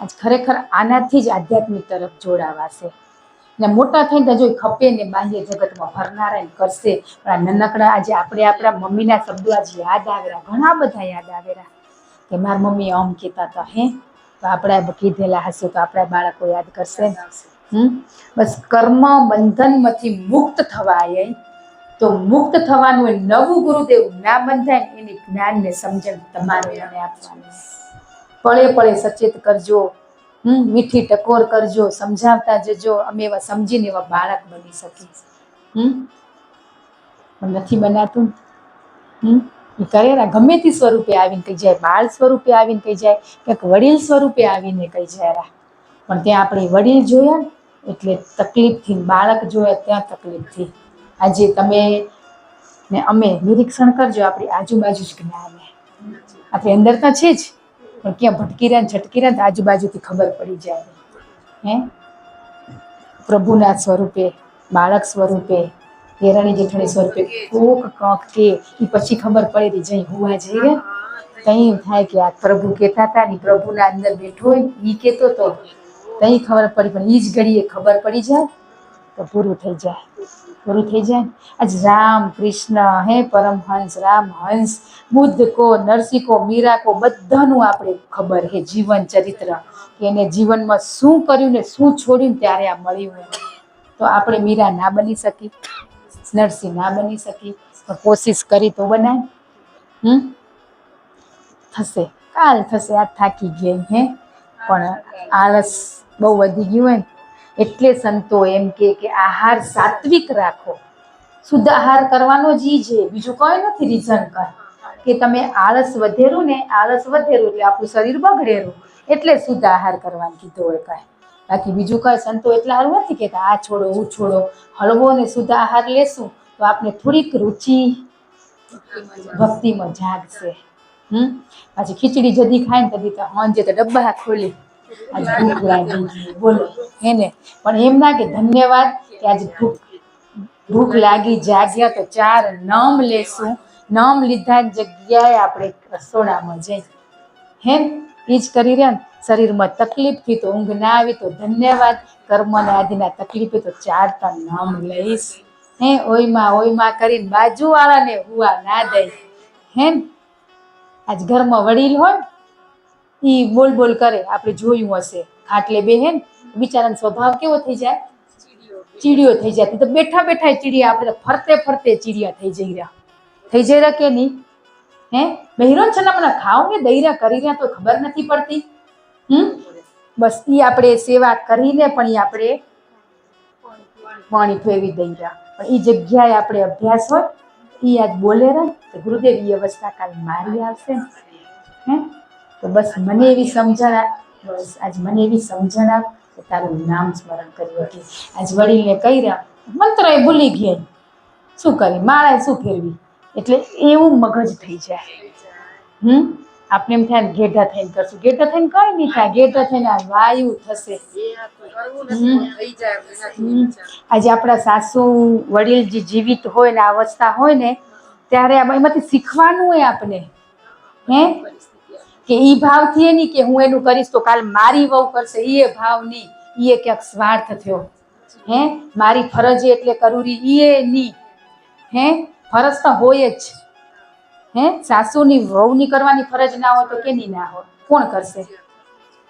આજ ખરેખર આનાથી જ આધ્યાત્મિક તરફ જોડાવાશે. ને મોટા થઈને તો જોઈ ખપે ને બાહ્ય જગતમાં ફરનારા કરશે. પણ આ નાનકડા આજે આપણે આપણા મમ્મીના શબ્દો આજે યાદ આવેલા, ઘણા બધા યાદ આવેલા કે મારા મમ્મી આમ કહેતા હતા. હે તો આપણે કીધેલા હશે તો આપણા બાળકો યાદ કરશે. બસ કર્મ બંધનમાંથી મુક્ત થવાય તો મુક્ત થવાનું એ નવું ગુરુદેવ ના બંધાય એની જ્ઞાન ને સમજણ તમારે મને આપવાની. પળે પળે સચેત કરજો, મીઠી ટકોર કરજો, સમજાવતા જજો. અમે એવા સમજીને એવા બાળક બની શકીએ. પણ નથી બનાતું. એ કરેલા ગમે તે સ્વરૂપે આવીને કહી જાય, બાળ સ્વરૂપે આવીને કહી જાય, ક્યાંક વડીલ સ્વરૂપે આવીને કહી જાય. પણ ત્યાં આપણે વડીલ જોયા ને એટલે તકલીફથી, બાળક જોયા ત્યાં તકલીફથી. આજે તમે ને અમે નિરીક્ષણ કરજો આપણી આજુબાજુ જ જ્ઞાન. આપણે અંદર તો છે જ પણ ક્યાં ભટકી રહ્યા છટકી રહ્યા આજુબાજુથી ખબર પડી જાય. હે પ્રભુના સ્વરૂપે, બાળક સ્વરૂપે, દેરાણી જેઠાણી સ્વરૂપે કોક કંક કે એ પછી ખબર પડે જઈ હોવા જઈ રહ્યા તઈ થાય કે આ પ્રભુ કહેતા હતા ને પ્રભુના અંદર બેઠો હોય એ કહેતો હતો તઈ ખબર પડી. પણ એ જ ઘડીએ ખબર પડી જાય તો પૂરું થઈ જાય. આજ રામ કૃષ્ણ હે પરમહંસ, રામહંસ, બુદ્ધ કો, નરસિંહ કો, મીરા કો બધાનું આપણે ખબર હે જીવન ચરિત્ર કે એને જીવનમાં શું કર્યું ને શું છોડ્યું ત્યારે આ મળ્યું. તો આપણે મીરા ના બની શકી? નરસિંહ ના બની શકી, પણ કોશિશ કરી તો બનાય. થશે, કાલ થશે, આ થાકી ગઈ હે, પણ આળસ બહુ વધી ગયું હોય ને એટલે સંતો એમ કે આહાર સાત્વિક રાખો. શુદ્ધ આહાર કરવાનો જ ઈ છે, બીજું કઈ નથી રીઝન કઈ કે તમે આળસ વધેરું ને, આળસ વધેરું એટલે આપણું શરીર બગડેરું, એટલે શુદ્ધ આહાર કરવાનું કીધું હોય કાંઈ. બાકી બીજું કઈ સંતો એટલા સારું નથી કહેતા આ છોડો હું છોડો, હળવો ને શુદ્ધ આહાર લેશું તો આપણે થોડીક રુચિ ભક્તિમાં જાગશે. પછી ખીચડી જદી ખાય ને તદી તો હાંજે તો ડબ્બા ખોલી આજ ભૂખ લાગી ગઈ બોલો એને, પણ એમ ના કે ધન્યવાદ કે આજ ભૂખ લાગી, જાગ્યા તો 4 નામ લેશું, નામ લીધા જગ્યાએ આપણે રસોડામાં જઈ હે એ જ કરી રહ્યા ને. શરીરમાં તકલીફ થી તો ઊંઘ ના આવી તો ધન્યવાદ, કર્મને આદિના તકલીફે તો 4 નામ લઈશ હે, ઓયમાં કરીને બાજુવાળાને હુવા ના દઈ હે. આજ ઘરમાં વડીલ હોય ઈ બોલ કરે, આપણે જોયું હશે, ખાટલે બેહે ને બિચારાનો સ્વભાવ કેવો થઈ જાય, ચીડિયો થઈ જાય. તો બેઠા ચીડિયા, આપણે તો ફરતે ચીડિયા થઈ જઈ રહ્યા કે નહીં હે. બહેરો છે ને મને ખાવ ને દૈરા કરી રહ્યા તો ખબર નથી પડતી. બસ ઈ આપણે સેવા કરીને પણ ઈ આપણે પાણી ફેરવી દઈ રહ્યા, પણ ઈ જગ્યાએ આપણે અભ્યાસ હોય ઈ આજ બોલે ને તો ગુરુદેવ ઈ અવસ્થા કાલ મારી આવશે ને હે. તો બસ મને એવી સમજણ આપ કે તારું નામ સ્મરણ કર્યું કે આજ વડીલને કહી રહ્યા મંત્ર એ ભૂલી ગયા, શું કરી માળા શું ફેરવી, એટલે એવું મગજ થઈ જાય. આપણે એમ થાય ને ઘેઢા થઈને કરશું, ઘેઢા થઈને કઈ નહીં થાય, ઘેઢા થઈને આ વાયુ થશે. આજે આપણા સાસુ વડીલ જે જીવિત હોય ને અવસ્થા હોય ને ત્યારે એમાંથી શીખવાનું હોય આપણે હે, કે ઈ ભાવથી નહીં કે હું એનું કરીશ તો કાલ મારી વહુ કરશે, એ ભાવ નહીં, એ ક્યાંક સ્વાર્થ થયો હે. મારી ફરજ એટલે કરુરી એ નહીં હે, ફરજ તો હોય જ હે. સાસુની વહુની કરવાની ફરજ ના હોય તો કેની ના હોય, કોણ કરશે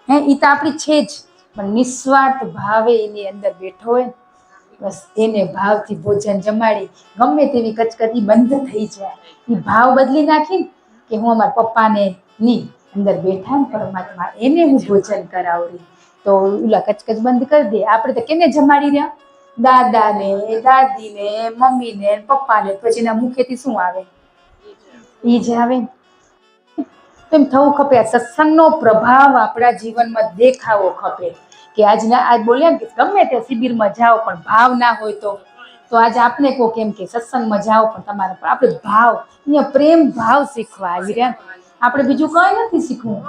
હે. ઈ તો આપણી છે જ, પણ નિસ્વાર્થ ભાવે એની અંદર બેઠો હોય બસ એને ભાવથી ભોજન જમાડી ગમે તેવી કચકચી બંધ થઈ જાય. એ ભાવ બદલી નાખી કે હું અમારા પપ્પાને ની અંદર બેઠા ને પરમાત્મા એને હું ભોજન કરાવડી, તો ઓલા કચકચ બંધ કરી દે. આપણે તો કેને જમાડી રહ્યા, દાદાને, દાદીને, મમ્મીને, પપ્પાને, પછી એના મુખેથી શું આવે, ઈ જ આવે. એમ થવું ખપે, સત્સંગનો પ્રભાવ આપણા જીવનમાં દેખાવો ખપે. કે આજ બોલ્યા ને કે ગમે તે શિબિરમાં જાઓ પણ ભાવ ના હોય તો આજે આપને કહો કેમ કે સત્સંગમાં જાઓ પણ તમારા પર આપણે ભાવ, અહીંયા પ્રેમ ભાવ શીખવા આવી રહ્યા. આપણે બીજું કઈ નથી શીખવું.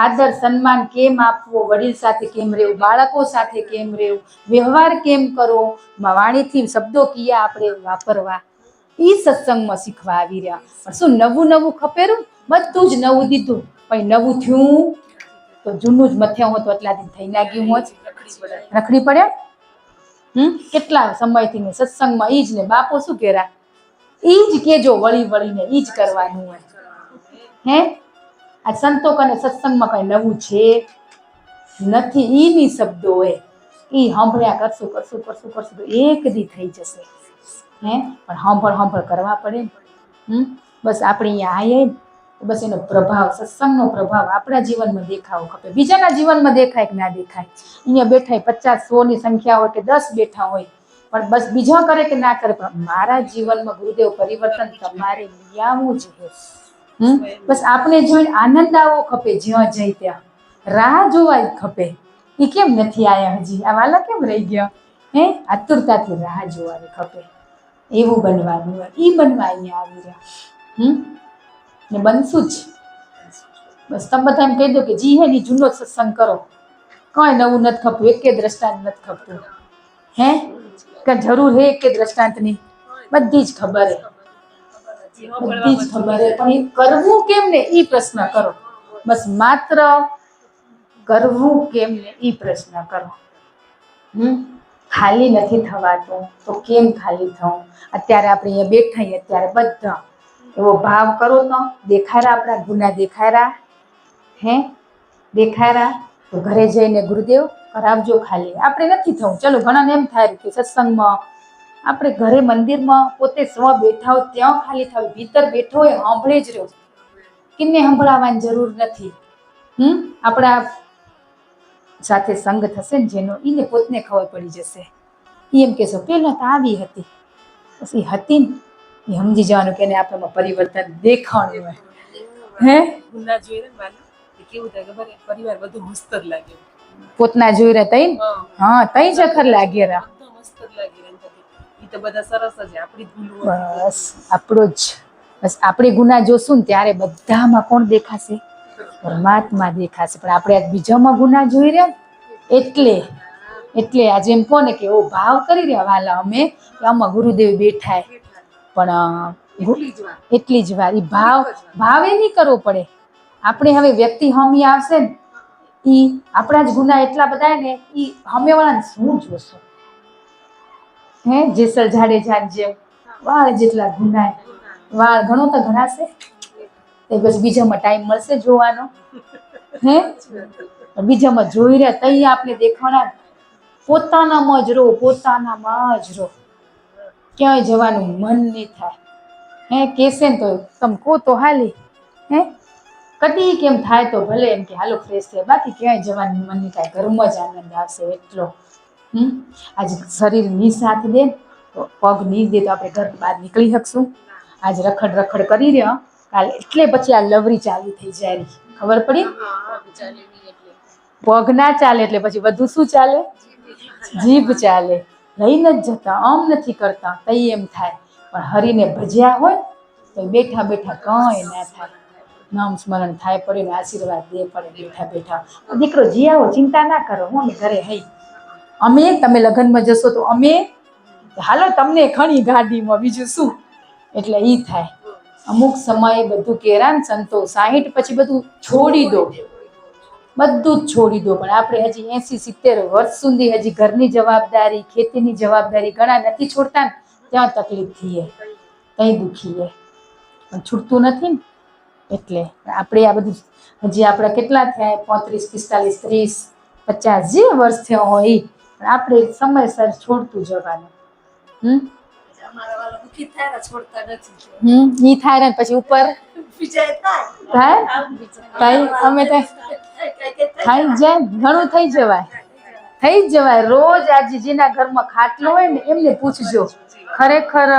આદર સન્માન કેમ આપવો, વડીલ સાથે કેમ રહેવું, બાળકો સાથે કેમ રહેવું, વ્યવહાર કેમ કરવો, વાણીથી શબ્દો કયા આપણે વાપરવા, ઈ સત્સંગમાં શીખવા આવી રહ્યા. પણ શું નવું ખપેરું, બધું જ નવું દીધું, પણ નવું થયું તો જૂનું જ મથ્યા હોત એટલા દિન થઈ ના ગયું હોત, રખડી પડ્યા. કેટલા સમયથી સત્સંગમાં ઈ જ ને બાપો શું કેરા, ઈ જ કેજો વળીને ઈ જ કરવાનું હોય હે. આ સંતો કને સત્સંગમાં કઈ નવું છે નથી, ઈની શબ્દો હોય ઈ સાંભળ્યા કરશું તો એક દી થઈ જશે હે. પણ સાંભળ કરવા પડે ને. બસ આપણે અહીંયા આવીએ બસ એનો પ્રભાવ, સત્સંગનો પ્રભાવ આપણા જીવનમાં દેખાવો ખપે. બીજાના જીવનમાં દેખાય કે ના દેખાય, અહીંયા બેઠા 50 100ની સંખ્યા હોય કે 10 બેઠા હોય, પણ બસ બીજા કરે કે ના કરે, પણ મારા જીવનમાં ગુરુદેવ પરિવર્તન તમારે લઈ આવવું જ છે. બસ આપણે જોઈને આનંદ આવવો ખપે, જ્યાં જઈ ત્યાં રાહ જોવા જ ખપે. એ કેમ નથી આયા હજી, આ વાલા કેમ રહી ગયા હે, આતુરતાથી રાહ જોવાની ખપે. એવું બનવાનું હોય, ઈ બનવા અહીંયા આવી રહ્યા ને બનશું જ. બસ તમે બધા એમ કહી દો કે જી હે ની જૂનો સત્સંગ કરો, કઈ નવું નથી ખપતું, એકે દ્રષ્ટાંત નથી ખપતું હે, કે જરૂર હે એકે દ્રષ્ટાંતની, બધી જ ખબર હે, પણ એ કરવું કેમ ને ઈ પ્રશ્ન કરો. બસ માત્ર કરવું કેમ ને ઈ પ્રશ્ન કરો. ખાલી નથી થવાતું તો કેમ ખાલી થવું. અત્યારે આપણે અહીંયા બેઠા અત્યારે બધા એવો ભાવ કરો તો દેખાડા, આપણા ગુના દેખાડા હે, દેખાડા તો ઘરે જઈને ગુરુદેવ કરાવજો ખાલી. આપણે નથી થવું, ચલો ઘણાને એમ થાય કે સત્સંગમાં આપણે ઘરે મંદિરમાં પોતે સ્વ બેઠા હોય ત્યાં ખાલી થાવ, ભીતર બેઠો હોય સાંભળે જ રહ્યો, કિન્ને સંભળાવવાની જરૂર નથી. આપણા સાથે સંગ થશે ને જેનો, એને પોતને ખબર પડી જશે. એમ કહેશો પેલા તો આવી હતી, પછી હતી ને એ સમજી જવાનું કે એને આપણામાં પરિવર્તન દેખાણું હોય. હે ગુના જોઈને માને કેવું થાય ખબર છે? પરિવાર બધું મસ્ત જ લાગે. પોતના જોઈ રહ્યા તઈ, હા તઈ જખર લાગે રા, મસ્ત જ લાગે ઈ તો બધા સરસ જ, આપણી ભૂલ બસ આપણો જ, બસ આપણે ગુના જોશું ને ત્યારે બધામાં કોણ દેખાશે? પરમાત્મા દેખાશે. પણ આપણે આજ બીજામાં ગુના જોઈ રહ્યા એટલે આજે એમ કોને કે એવો ભાવ કરી રહ્યા વાલા અમે કે આમાં ગુરુદેવ બેઠા, પણ એટલી જ વાર એ ભાવે નહીં કરવો પડે. આપણે હવે વ્યક્તિ હમી આવશે ને, ઈ આપણા જ ગુના એટલા બધા ને, ઈ હમેવાળાને શું જોશો? હે જેસલ જાડેજા જેમ વાળ જેટલા ગુના, વાળ ઘણો તો ઘણાશે, તો બસ બીજામાં ટાઈમ મળશે જોવાનો? હે બીજામાં જોઈ રહ્યા તઈ આપણે દેખાણા, પોતાનામાં જ રહો, પોતાનામાં જ રહો, ક્યાંય જવાનું મન નહીં થાય. હે કેસે ને તો તમે કહો તો હાલી, હે કદી કેમ થાય તો ભલે એમ કે હાલો ફ્રેશ થાય, બાકી ક્યાંય જવાનું મન નહીં થાય, ઘરમાં જ આનંદ આવશે એટલો. આજ શરીર ની સાથ દે તો પગ નહીં દે તો આપણે ઘર બહાર નીકળી શકશું? આજ રખડ રખડ કરી રહ્યા કાલે, એટલે પછી આ લવરી ચાલુ થઈ જાય, ખબર પડી? પગ ના ચાલે એટલે પછી બધું શું ચાલે? જીભ ચાલે. લઈને જ જતા, આમ નથી કરતા, તઈ એમ થાય. પણ હરીને ભજ્યા હોય તો બેઠા બેઠા કંઈ ના થાય, નામ સ્મરણ થાય પડે ને આશીર્વાદ દે પડે બેઠા બેઠા. દીકરો જી આવો, ચિંતા ના કરો, હું ઘરે હઈ. અમે તમે લગ્નમાં જશો તો અમે હાલો તમને ઘણી ગાડીમાં, બીજું શું? એટલે ઈ થાય. અમુક સમયે બધું કેરા ને સંતો 60 પછી બધું છોડી દો, બધું જ છોડી દો. પણ આપણે હજી 80-70 વર્ષ સુધી હજી ઘરની જવાબદારી, ખેતીની જવાબદારી ઘણા નથી છોડતા ને, ત્યાં તકલીફ થઈએ, ત્યાં દુખીએ, પણ છૂટતું નથી ને. એટલે આપણે આ બધું હજી આપણા કેટલા થયા? 35, 45, 30, 50 જે વર્ષ થયા હોય એ, પણ આપણે સમયસર છોડતું જવાનું. ઈ થાય ને પછી ઉપર થાય અમે થઈ જાય, ઘણું થઈ જવાય. રોજ આજે જેના ઘરમાં ખાટલો હોય ને એમને પૂછજો, ખરેખર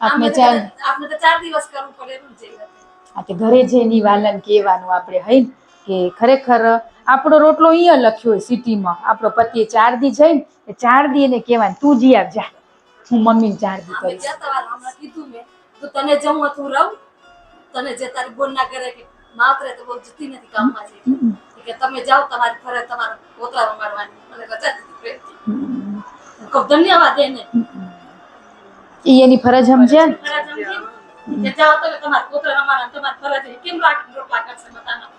આપણે 4 દિવસ કરવું પડે. ઘરે જઈને વાલન કહેવાનું આપણે હઈ કે ખરેખર આપણો રોટલો અહીંયા લખ્યો હોય સિટીમાં, આપણો પતિએ 4 દી જઈને 4 દી એને કહેવાનું તું જી આવજા, હું મમ્મીને 4 દી કરીશ. કીધું મેં તો તને જમવા તું રહું, તને જે તારી બોન ના કરે કે માત્ર તો બહુ જતી નથી કામમાં છે કે તમે જાઓ, તમારી ફરજ તમારા પોતા રમાડવાની, મને રજા દીધી ખૂબ ધન્યવાદ એને. એની ફરજ સમજ્યા ને, કે જાઓ તમે તમારા પોતા રમાડવા, તમારી ફરજ કેમ રાખી રોટલા કરશે મતાના,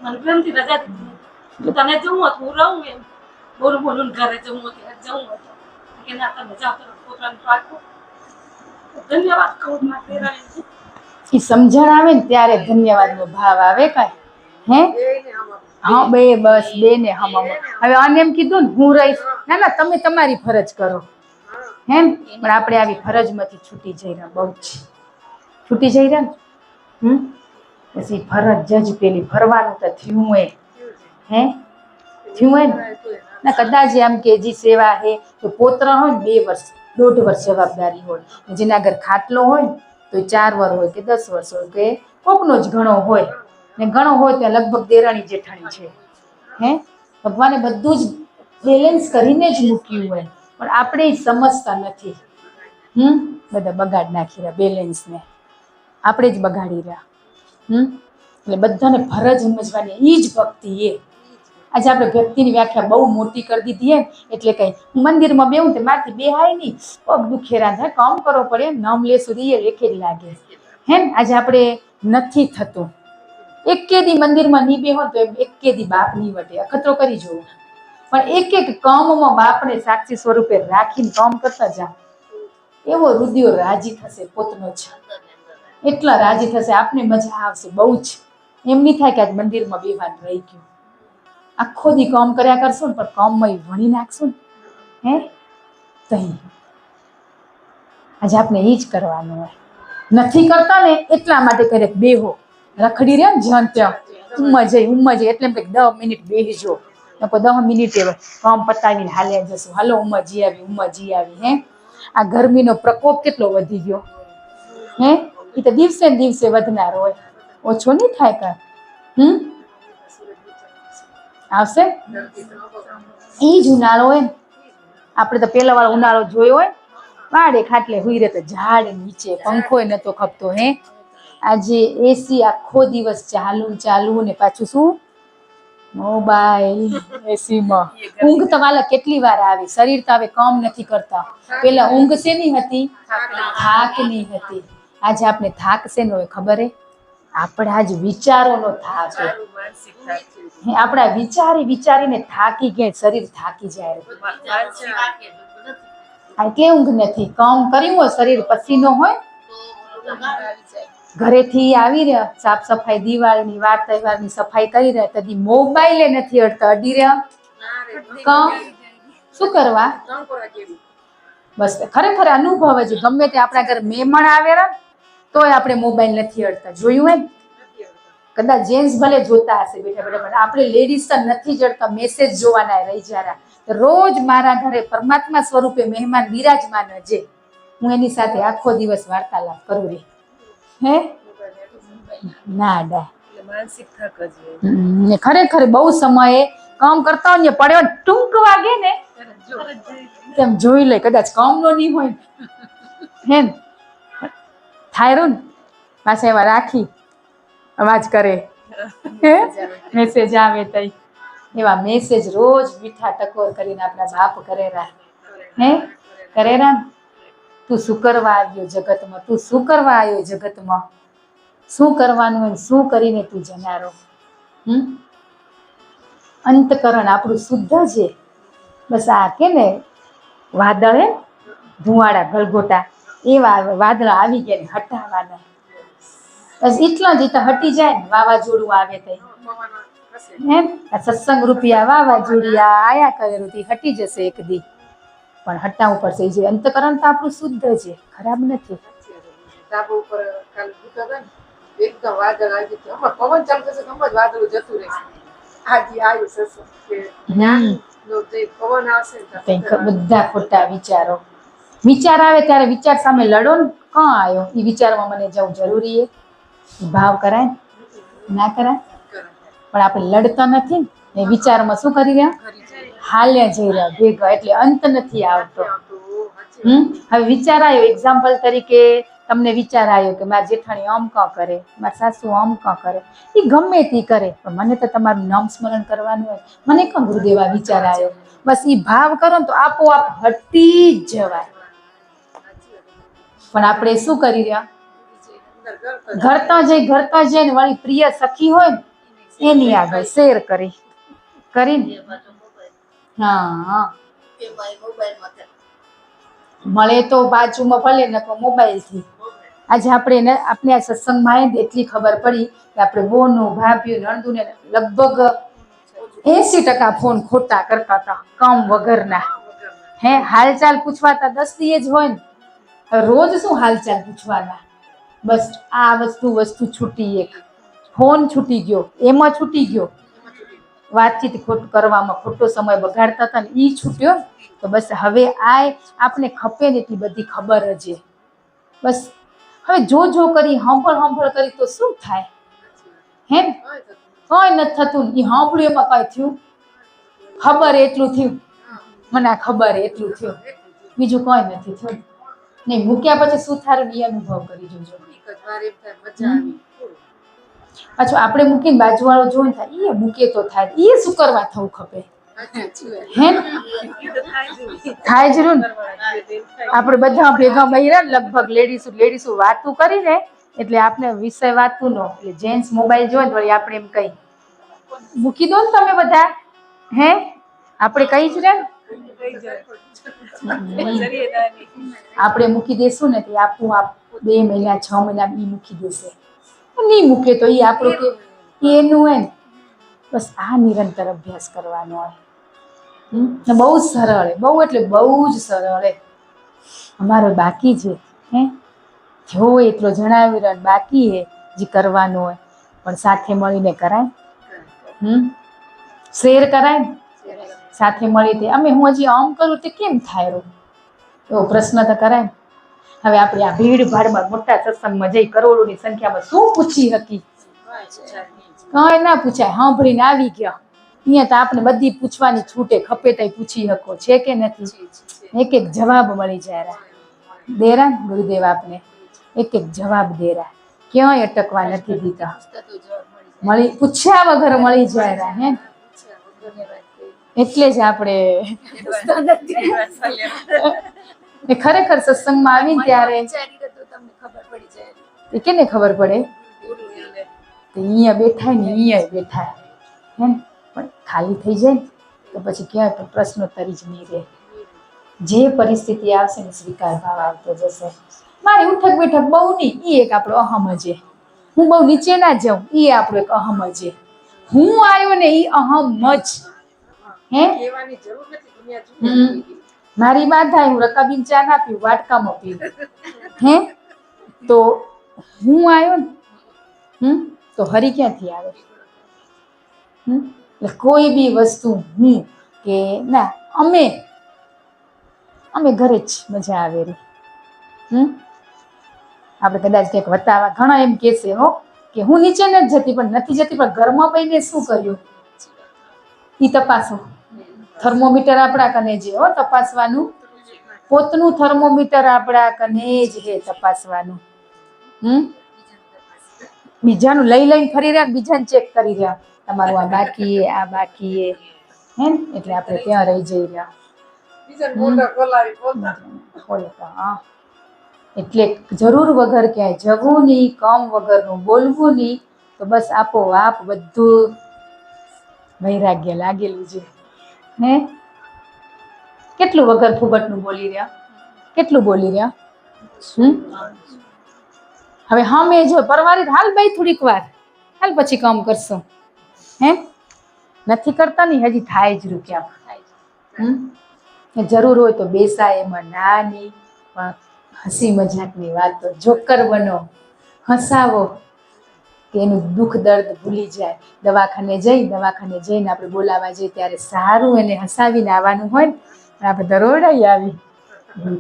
મને પ્રેમથી રજા દીધી. તને જમવા તું રહું એમ બોલું ઘરે જમવું કે ના તમે જાઓ તમે પોતાનું રાખો. ધન્યવાદ કહું મારા. એ સમજણ આવે ને ત્યારે ધન્યવાદનો ભાવ આવે. કાંઈ હે હા બસ બે ને હમ. હવે આને એમ કીધું ને હું રહીશ, ના ના તમે તમારી ફરજ કરો, હેમ. પણ આપણે આવી ફરજમાંથી છૂટી જઈ રહ્યા, બહુ જ છૂટી જઈ રહ્યા ને. પછી ફરજ જ પેલી ફરવાનું તો થયું હે થયું ને. ના કદાચ આમ કે જે સેવા હે તો પોતરા હોય ને 2 વર્ષ 1.5 વર્ષ જવાબદારી હોય, જેના ઘર ખાટલો હોય ને તો 4 વર્ષ હોય કે 10 વર્ષ હોય કે કોકનો જ ઘણો હોય ને, ઘણો હોય ત્યાં લગભગ દેરાણી જેઠાણી છે. ભગવાને બધું જ બેલેન્સ કરીને જ મૂક્યું હોય, પણ આપણે સમજતા નથી. બધા બગાડ નાખી રહ્યા બેલેન્સને, આપણે જ બગાડી રહ્યા. એટલે બધાને ફરજ સમજવાની, એ જ ભક્તિ એ. આજે આપણે ભક્તિની વ્યાખ્યા બહુ મોટી કરી દીધી હે, એટલે કઈ હું મંદિરમાં બેહું તો મારથી બેહાય નહીં, પગ દુખેરા થાય, કામ કરવો પડે, નામ લેશું એ લેખે જ લાગે હે ને. આજે આપણે નથી થતું. એકેદી મંદિરમાં નહીં બેહો તો એકેદી બાપ નહીં વટે, અખતરો કરી જોવો. પણ એક કામમાં બાપને સાક્ષી સ્વરૂપે રાખીને કામ કરતા જાઓ, એવો રુદિયો રાજી થશે પોતનો જ, એટલા રાજી થશે, આપને મજા આવશે બહુ જ. એમ નહીં થાય કે આજ મંદિરમાં બેહવાનું રહી ગયું. આખો દી કામ કર્યા કરશું ને પણ કામમાં વણી નાખશું ને હે તઈ આજે આપણે એ જ કરવાનું હોય નથી કરતા ને એટલા માટે કરે બેહો રખડી રહ્યા ને જ્યાં ત્યાં ઉમ્મા જઈ એટલે એમ કે 10 મિનિટ બેસજો નકો 10 મિનિટે કામ પતાવીને હાલ્યા જશું હાલો ઉમ્મા જી આવી હે આ ગરમીનો પ્રકોપ કેટલો વધી ગયો હે એ તો દિવસે ને દિવસે વધનાર હોય ઓછો નહીં થાય કાંઈ આવશે એ જ ઉનાળો હોય ને આપણે તો પેલા વાળો ઉનાળો જોયો હોય વાડે ખાટલે હુઈ રહે તો ઝાડ નીચે પંખો નતો ખપતો હે આજે એસી આખો દિવસ ચાલુ ને પાછું શું મોબાઈલ એસીમાં ઊંઘ તો વાલા કેટલી વાર આવી શરીર તો હવે કામ નથી કરતા પેલા ઊંઘ શેની હતી થાકની હતી આજે આપણે થાક શેનો હોય ખબર હે આપણા જ વિચારોનો થાક હે આપણા વિચારીને થાકી ગયા શરીર થાકી જાય એટલે ઊંઘ નથી કામ કર્યું હોય શરીર પસીનો હોય ઘરેથી આવી રહ્યા સાફ સફાઈ દિવાળીની વાર તહેવારની સફાઈ કરી રહ્યા તદી મોબાઈલે નથી અડતા અડી રહ્યા કામ શું કરવા બસ ખરેખર અનુભવ જ ગમે તે આપણા ઘર મહેમાન આવેલા તોય આપણે મોબાઈલ નથી અડતા જોયું હોય ને કદાચ જેન્ટ્સ ભલે જોતા હશે બેઠા બેઠા પણ આપણે લેડીઝ તો નથી જડતા મેસેજ જોવાના રહી જરા રોજ મારા ઘરે પરમાત્મા સ્વરૂપે મહેમાન બિરાજમાન છે હું એની સાથે આખો દિવસ વાર્તાલાપ કરું રહી હે ના ડા માનસિક થાક ને ખરેખર બહુ સમયે કામ કરતા હોય ને પડ્યો ટૂંક વાગે ને તેમ જોઈ લે કદાચ કામ નો નહીં હોય હે ને થાય રૂ ને પાછા એમાં રાખી અવાજ કરે હે મેસેજ આવે તઈ એવા મેસેજ રોજ મીઠા ટકોર કરીને આપણા બાપ કરેરા હે કરેરા તું શું કરવા આવ્યો જગતમાં તું શું કરવા આવ્યો જગતમાં શું કરવાનું હોય શું કરીને તું જનારો અંતકરણ આપણું શુદ્ધ છે બસ આ કે ને વાદળ હે ધુવાડા ગલગોટા એવા વાદળા આવી ગયા ને હટાવાના બસ એટલા જ હટી જાય ને વાવાઝોડું આવે તઈ એમ આ સત્સંગ રૂપિયા વાવાઝોડી આયા કરેલું હટી જશે એક દી પણ હટાવવું પડશે જે અંતકરણ તો આપણું શુદ્ધ છે ખરાબ નથી ધાબા ઉપર કાલ ભૂતા હતા ને એકદમ વાદળ આવી ગયું હમણાં પવન ચાલુ થશે ગમે વાદળ જતું રહેશે આજે આવ્યું સત્સંગ કે જ્ઞાનનો જે પવન આવશે ને કંઈક બધા ખોટા વિચારો વિચાર આવે ત્યારે વિચાર સામે લડો ને કાં આવ્યો એ વિચારમાં મને જવું જરૂરી છે ભાવ કરાય ના કરાય પણ આપણે લડતા નથી ને એ વિચારમાં શું કરી રહ્યા હાલ્યા જઈ રહ્યા ભેગા એટલે અંત નથી આવતો હવે વિચાર આવ્યો એક્ઝામ્પલ તરીકે તમને વિચાર આવ્યો કે મારા જેઠાણી આમ કાં કરે મારા સાસુ આમ કાં કરે એ ગમે તે કરે પણ મને તો તમારું નામ સ્મરણ કરવાનું હોય મને કાં ગુરુદેવા વિચાર આવ્યો બસ એ ભાવ કરો ને તો આપોઆપ હટી જ જવાય પણ આપણે શું કરી રહ્યા ઘરતા જઈ ને વાળી પ્રિય સખી હોય ને એની આગળ શેર કરીને હા મળે તો બાજુમાં ભલે ન મોબાઈલ થી આજે આપણે આ સત્સંગમાં એટલી ખબર પડી કે આપણે બોનો ભાભીઓ નણંદુને લગભગ 80% ફોન ખોટા કરતા હતા કામ વગરના હે હાલચાલ પૂછવાતા 10 દીએ જ હોય ને રોજ શું હાલચાલ પૂછવાના બસ આ વસ્તુ છૂટી એક ફોન છૂટી ગયો એમાં છૂટી ગયો વાતચીત કરવામાં ખોટો સમય બગાડતા હતા ને એ છૂટ્યો તો બસ હવે આપણે ખપે ને એટલી બધી ખબર જ બસ હવે જો કરી સાંભળ કરી તો શું થાય હે કઈ નથી થતું એ સાંભળ્યું એમાં કઈ થયું ખબર એટલું થયું મને આ ખબર એટલું થયું બીજું કઈ નથી થયું નહીં મૂક્યા પછી શું થાય એ અનુભવ કરી જોજો પાછું આપણે મૂકીને બાજુવાળો જોઈને થાય એ મૂકે તો થાય એ શું કરવા થવું ખપે હે થાય જરૂર આપણે બધા ભેગા મળીને લગભગ લેડીઝ વાતું કરીને એટલે આપણે વિષય વાતું નો એટલે જેન્ટ્સ મોબાઈલ જોઈ ને આપણે એમ કહી મૂકી દો ને તમે બધા હે આપણે કહી જ ને આપણે મૂકી દેશું ને તે આપું 2 મહિના 6 મહિના ઈ મૂકી દેશે નહીં મૂકે તો એ આપણું કે એનું હોય ને બસ આ નિરંતર અભ્યાસ કરવાનો હોય. ને બહુ જ સરળ, બહુ એટલે બહુ જ સરળ. અમારો બાકી છે, હે જો એટલો જણાવી રહ્યો બાકી હે જે કરવાનું હોય, પણ સાથે મળીને કરાય. શેર કરાય ને સાથે મળી તે અમે હું હજી આમ કરું તે કેમ થાય રહ્યું એવો પ્રશ્ન તો કરાય ને. હવે આપણે આ ભીડ ભાડમાં મોટા સત્સંગમાં જઈ કરોડોની સંખ્યામાં શું પૂછી શકી? કઈ ના પૂછાય. સાંભળીને આવી ગયા અહીંયા તો આપણે બધી પૂછવાની છૂટે, ખપે તઈ પૂછી શકો છે કે નથી? એક એક જવાબ મળી જાય. દેરા ને ગુરુદેવ આપને એક એક જવાબ દેરા, ક્યાંય અટકવા નથી દીધા. મળી પૂછ્યા વગર મળી જાય. હે એટલે જ આપણે ખરેખર સત્સંગમાં આવીને ત્યારે એ કેને ખબર પડે? અહીંયા બેઠા ને અહીંયા બેઠા, હે પણ ખાલી થઈ જાય ને તો પછી ક્યાંય પણ પ્રશ્નોત્તરી જ નહીં રહે. જે પરિસ્થિતિ આવશે ને સ્વીકાર ભાવ આવતો જશે. મારી ઉઠક બેઠક બહુ નહીં, એ એક આપણો અહમ છે. હું બહુ નીચે ના જાઉં, એ આપણો એક અહમ છે. હું આવ્યો ને એ અહમ જ. હે મારી વાત થાય, હું રકાબીન ચા ના પીવું, વાટકામાં પીવું. હે તો હું આવ્યો ને તો હરી ક્યાંથી આવે? એટલે કોઈ બી વસ્તુ હું કે ના અમે ઘરે જ મજા આવે રે. આપણે કદાચ કંઈક વતાવા ઘણા એમ કહેશે હો કે હું નીચે નથી જતી, પણ નથી જતી પણ ઘરમાં પઈને શું કર્યું એ તપાસો. થર્મોમીટર આપણા કને જે હો તપાસવાનું, પોતનું થર્મોમીટર આપણા કને જ હે તપાસવાનું. બીજાનું લઈ લઈને ફરી રહ્યા, બીજાને ચેક કરી રહ્યા તમારું આ બાકી આ બાકી હે ને, એટલે આપણે ત્યાં રહી જઈ રહ્યા. એટલે જરૂર વગર ક્યાંય જવું નહીં, કામ વગરનું બોલવું નહીં, તો બસ આપોઆપ બધું વૈરાગ્ય લાગેલું છે. હે કેટલું વગર ફુગટનું બોલી રહ્યા, કેટલું બોલી રહ્યા. હવે હમે જો પરવારી હાલ ભાઈ થોડીક વાર હાલ પછી કામ કરશો. હે નથી કરતા ને હજી થાય જ રૂક્યા. જરૂર હોય તો બેસાય, એમાં ના નહીં, પણ હસી મજાકની વાતો જોકર બનો, હસાવો કે એનું દુઃખ દર્દ ભૂલી જાય. દવાખાને જઈને આપણે બોલાવા જઈએ ત્યારે સારું એને હસાવીને આવવાનું હોય ને, પણ આપણે દરોડાઈ આવી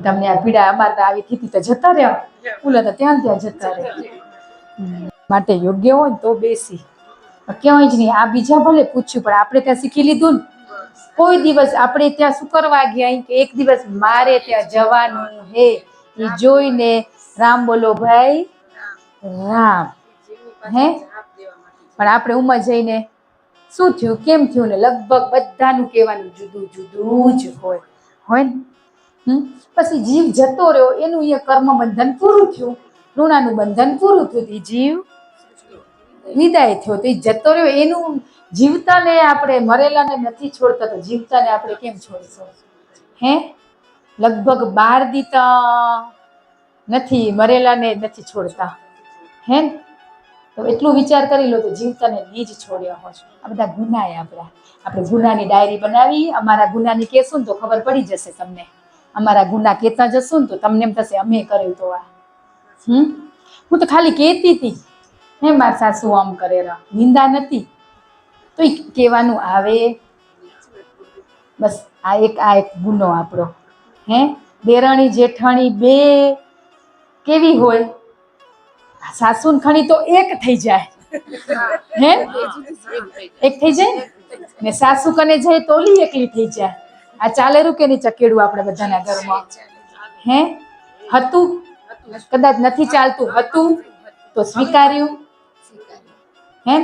તમને આ પીડા અમારે તો આવી થતી તો જતા રહ્યા, ઓલા તો ત્યાં જતા રહ્યા. માટે યોગ્ય હોય ને તો બેસી, ક્યાંય જ નહીં. આ બીજા ભલે પૂછ્યું પણ આપણે ત્યાં શીખી લીધું ને. કોઈ દિવસ આપણે ત્યાં શું કરવા ગયા કે એક દિવસ મારે ત્યાં જવાનું હે, એ જોઈને રામ બોલો ભાઈ રામ. હે પણ આપણે ઉંમર જઈને શું થયું કેમ થયું ને લગભગ બધાનું કહેવાનું જુદું જુદું જ હોય ને. પછી જીવ જતો રહ્યો, એનું એ કર્મ બંધન પૂરું થયું, ઋણાનું બંધન પૂરું થયું, એ જીવ વિદાય થયો તો એ જતો રહ્યો. એનું જીવતાને આપણે મરેલાને નથી છોડતા, તો જીવતાને આપણે કેમ છોડશું? હે લગભગ 12 દીતા નથી, મરેલાને નથી છોડતા. હે તો એટલું વિચાર કરી લો તો જીવતાને ની જ છોડ્યા હોય. આ બધા ગુના આપણા. આપણે ગુનાની ડાયરી બનાવી, અમારા ગુનાની કહેશું ને તો ખબર પડી જશે તમને. અમારા ગુના કહેતા જશું ને તો તમને એમ થશે અમે કર્યું તો આ. હું તો ખાલી કહેતી હતી હે મારા સાસુ આમ કરેલા, નિંદા નથી. તો એ કહેવાનું આવે. બસ આ એક ગુનો આપણો. હે દેરાણી જેઠાણી બે કેવી હોય, સાસુ ને ખણી તો એક થઈ જાય. હે એક થઈ જાય ને સાસુ કને જાય તો ઓલી એકલી થઈ જાય. આ ચાલેરું કે નહીં ચકેડું આપણે બધાના ઘરમાં? હે હતું કદાચ નથી ચાલતું, હતું તો સ્વીકાર્યું. હે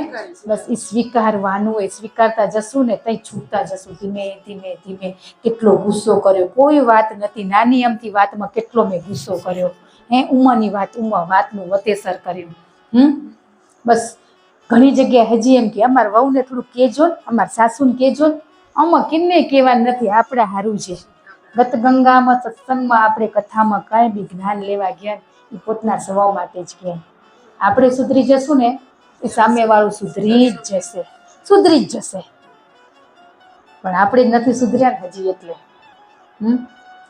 બસ એ સ્વીકારવાનું હોય. સ્વીકારતા જશું ને તઈ છૂટતા જશું ધીમે ધીમે ધીમે. કેટલો ગુસ્સો કર્યો, કોઈ વાત નથી, નાની અમથી વાતમાં કેટલો મેં ગુસ્સો કર્યો. હે ઉંમરની વાતનું વતેસર કર્યું. બસ ઘણી જગ્યાએ હજી એમ કે અમારા વહુને થોડું કહેજો ને, અમારા સાસુને કહેજો ને. આમાં કિન્ને કહેવાનું નથી, આપણા હારું છે. ગત ગંગામાં સત્સંગમાં આપણે કથામાં કાંઈ બી જ્ઞાન લેવા ગયા એ પોતાના સ્વભાવ માટે જ કહે. આપણે સુધરી જશું ને એ સામેવાળું સુધરી જ જશે. સુધરી જ જશે. પણ આપણે જ નથી સુધર્યા ને હજી એટલે.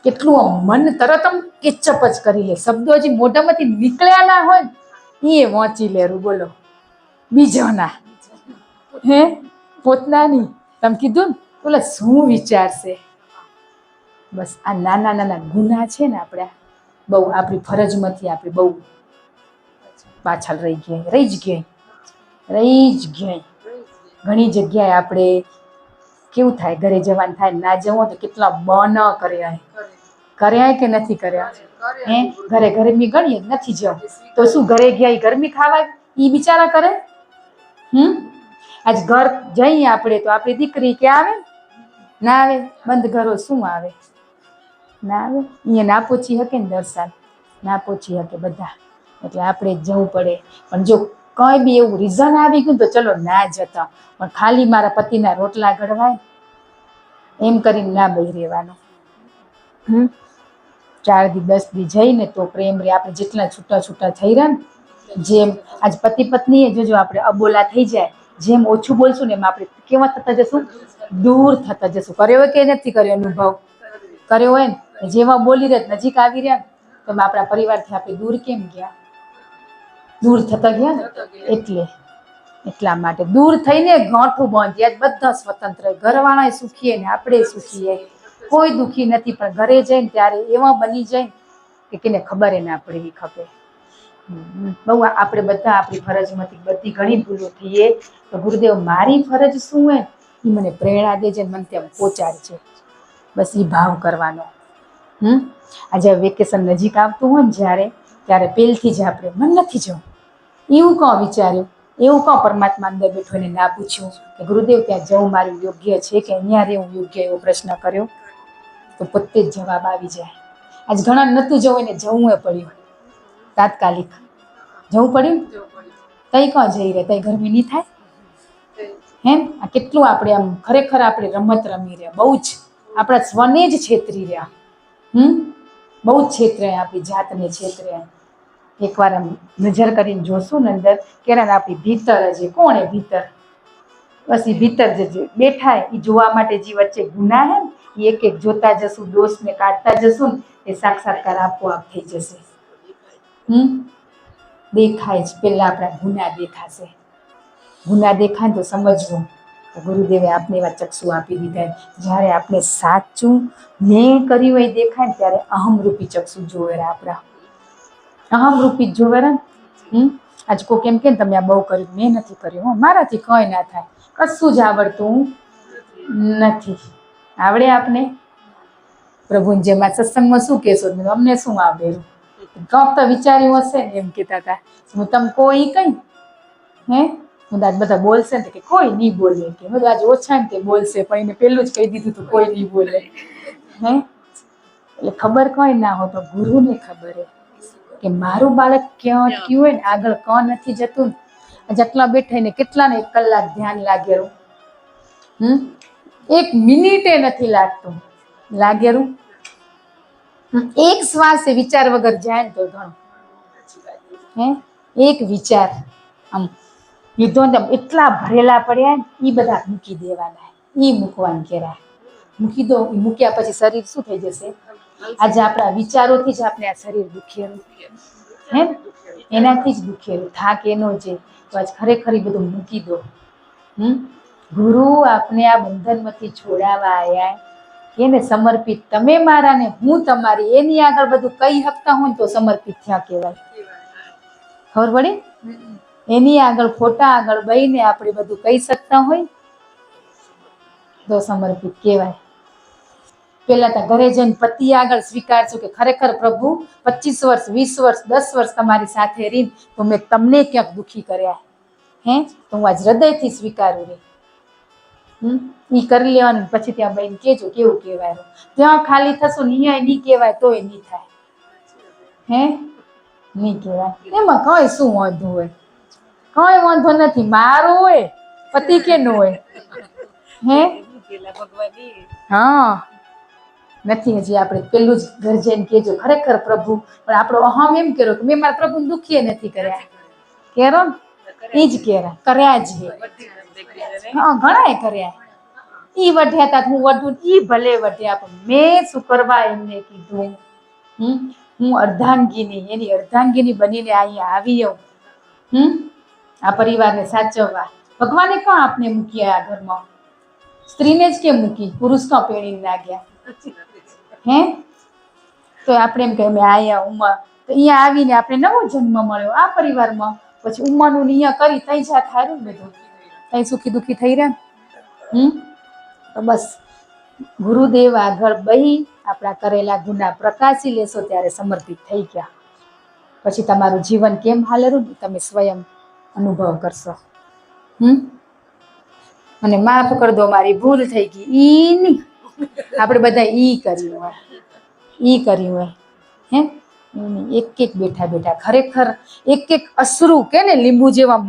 કેટલું આમ મન તરત આમ કેચઅપ જ કરી લે, શબ્દો હજી મોઢામાંથી નીકળ્યા ના હોય ને એ વાંચી લેરું. બોલો બીજાના પોતાની. તમે કીધું ને બોલે શું વિચારશે. બસ આ નાના નાના ગુના છે ને આપણે બહુ આપણી ફરજમાંથી આપણે બહુ પાછળ રહી જ ગયા. ઘણી જગ્યાએ આપણે કેવું થાય, ઘરે જવાનું થાય ના જવું તો કેટલા ન કર્યા કે નથી કર્યા. ઘરે ગરમી ગણીએ નથી જવું તો શું ઘરે ગયા ગરમી ખાવા એ બિચારા કરે. આજ ઘર જઈએ આપણે તો આપણી દીકરી કે આવે ના આવે, બંધ ઘરો શું આવે ના આવે. અહીંયા ના પહોંચી શકે ને દર્શન ના પહોંચી શકે બધા, એટલે આપણે જ જવું પડે. પણ જો કંઈ બી એવું રીઝન આવી ગયું તો ચલો ના જતા, પણ ખાલી મારા પતિના રોટલા ઘડવાય એમ કરીને ના બહી રહેવાનું. 4 દી 10 દી જઈને તો પ્રેમ રે. આપણે જેટલા છૂટા છૂટા થઈ રહ્યા ને, જેમ આજ પતિ પત્ની એ જોજો આપણે અબોલા થઈ જાય, જેમ ઓછું બોલશું ને એમ આપણે કેવા થતા જશું, દૂર થતા જશું. કર્યો હોય કે નથી કર્યો અનુભવ? કર્યો હોય ને, જેવા બોલી રહ્યા નજીક આવી રહ્યા ને તો આપણા પરિવારથી આપણે દૂર કેમ ગયા? દૂર થતા ગયા ને એટલા માટે દૂર થઈને ગાંઠું બાંધ્યા. બધા સ્વતંત્ર, ઘરવાળા સુખીએ ને આપણે સુખીએ, કોઈ દુઃખી નથી. પણ ઘરે જઈને ત્યારે એવા બની જાય કે કેને ખબર ના પડે એ ખપે. બહુ આપણે બધા આપણી ફરજમાંથી બધી ઘણી ભૂલો થઈએ તો ગુરુદેવ મારી ફરજ શું હોય એ મને પ્રેરણા દેજે, મને ત્યાં પહોંચાડજે. બસ એ ભાવ કરવાનો. આજે વેકેશન નજીક આવતું હોય ને જ્યારે, ત્યારે પહેલથી જ આપણે મન નથી જવું એવું કાં વિચાર્યું, એવું કાં પરમાત્મા અંદર બેઠો એને ના પૂછ્યું કે ગુરુદેવ ત્યાં જવું મારું યોગ્ય છે કે અહીંયા રહેવું યોગ્ય? એવો પ્રશ્ન કર્યો તો પોતે જ જવાબ આવી જાય. આજ ઘણા નહોતું જવું એને જવું એ પડ્યું, તાત્કાલિક જવું પડ્યું. તઈ કાં જઈ રહે, તઈ ગરમી નહીં થાય આ કેટલું આપણે આમ ખરેખર આપણે રમત રમી રહ્યા, બહુ જ આપણા સ્વને જ છેતરી રહ્યા. બહુ જ છેતર્યા, આપણી જાતને છેતર્યા. એકવાર આમ નજર કરીને જોશું ને અંદર કેરા આપણી ભીતર જ કોણ ભીતર, બસ એ ભીતર જે બેઠા એ જોવા માટે જે વચ્ચે ગુના હે ને એક એક જોતા જશું, દોષને કાઢતા જશું ને એ સાક્ષાત્કાર આપોઆપ થઈ જશે. દેખાય જ પેલા આપણા ગુના દેખાશે. ગુના દેખાય તો સમજવું ગુરુદેવે આપને એવા ચક્ષુ આપી દીધા. જ્યારે આપણે સાચું મેં કર્યું એ દેખાય ને ત્યારે અહમરૂપી ચક્ષુ જોવે આપણા, અહમરૂપી જ જોવે ને. આજ કોઈ કેમ કે તમે આ બહુ કર્યું, મેં નથી કર્યું, મારાથી કંઈ ના થાય, કશું જ આવડતું નથી. આવડે આપને? પ્રભુને જેમાં સત્સંગમાં શું કહેશો, અમને શું આવડેલું? કંઈક તો વિચાર્યું હશે ને, એમ કહેતા હતા. હું તમે કોઈ કઈ હું આજ બધા બોલશે ને કે કોઈ નહીં બોલે, કે બધું આજે ઓછા ને તે બોલશે, પણ એને પેલું જ કહી દીધું તું કોઈ નહીં બોલે. એટલે ખબર કંઈ ના હોય તો ગુરુને ખબર હે કે મારું બાળક ક્યાં અટક્યું હોય ને, આગળ કાં નથી જતું. જેટલા બેઠા ને કેટલાને 1 કલાક ધ્યાન લાગેલું, 1 મિનિટે નથી લાગતું લાગેલું. એક શ્વાસે વિચાર વગર જાય ને તો ઘણું. એક વિચાર આમ લીધો ને એટલા ભરેલા પડ્યા ને એ બધા મૂકી દેવાના, એ મૂકવાનું કેરા મૂકી દો. એ મૂક્યા પછી શરીર શું થઈ જશે? આજે આપણા વિચારોથી જ આપણે આ શરીર દુખેલું એનાથી જ દુખેલું, થાક એનો છે. તો આજ ખરેખર બધું મૂકી દો. ગુરુ આપને આ બંધનમાંથી છોડાવવા આવ્યા, એને સમર્પિત. તમે મારા ને હું તમારી, એની આગળ બધું કહી શકતા હોય તો સમર્પિત થયા કહેવાય. ખબર પડી? એની આગળ ખોટા આગળ બહીને આપણે બધું કહી શકતા હોય તો સમર્પિત કહેવાય. પેલા તો ઘરે જઈને પતિ આગળ સ્વીકારશું કે ખરેખર પ્રભુ 25 વર્ષ 20 વર્ષ 10 વર્ષ તમારી સાથે રહીને તો મેં તમને ક્યાંક દુઃખી કર્યા તો હું આજ હૃદયથી સ્વીકારું રે. ઈ કરી લેવાનું. પછી ત્યાં બહેન કેજો કેવું કહેવાય. ત્યાં ખાલી થશું ને નહીં કહેવાય તોય નહીં થાય. નહીં કહેવાય. એમાં કઈ શું વાંધો હોય? કઈ વાંધો નથી. મારો હોય પતિ કે નો હોય? હા નથી. હજી આપણે પેલું જ ઘર જઈને કેજો ખરેખર પ્રભુ, પણ આપણો અહમ એમ કર્યો કે મેં મારા પ્રભુને દુખીએ નથી કર્યા. કેરો એ જ કર્યા જ હા ઘણાય કર્યા. ઈ વઢ્યા તા હું વધુ ઈ ભલે વઢ્યા પણ મેં શું કરવા એમને કીધું હું અર્ધાંગીની એની અર્ધાંગીની બનીને અહીંયા આવી હું આ પરિવારને સાચવવા. ભગવાને ક્યાં આપને મૂક્યા આ ઘરમાં? સ્ત્રીને જ કેમ મૂકી? પુરુષ ક્યાં પેણીને ના ગયા? હે તો આપણે એમ કહે મેં આયા ઉમા તો અહીંયા આવીને આપણે નવો જન્મ મળ્યો આ પરિવારમાં. પછી ઉમાનું અહીંયા કરી તઈ જા થારું બધું તઈ સુખી દુખી થઈ રહ્યા. તો બસ ગુરુદેવ આગળ બહી આપણા કરેલા ગુના પ્રકાશી લેશો ત્યારે સમર્પિત થઈ ગયા. પછી તમારું જીવન કેમ હાલેરું તમે સ્વયં અનુભવ કરશો. અને માફ કરી દો મારી ભૂલ થઈ ગઈ ઈ નહીં આપણે બધા ઈ કર્યું હોય હે એક એક બેઠા બેઠા ખરેખર એક એક અશ્રુ કે ને લીંબુ જેવા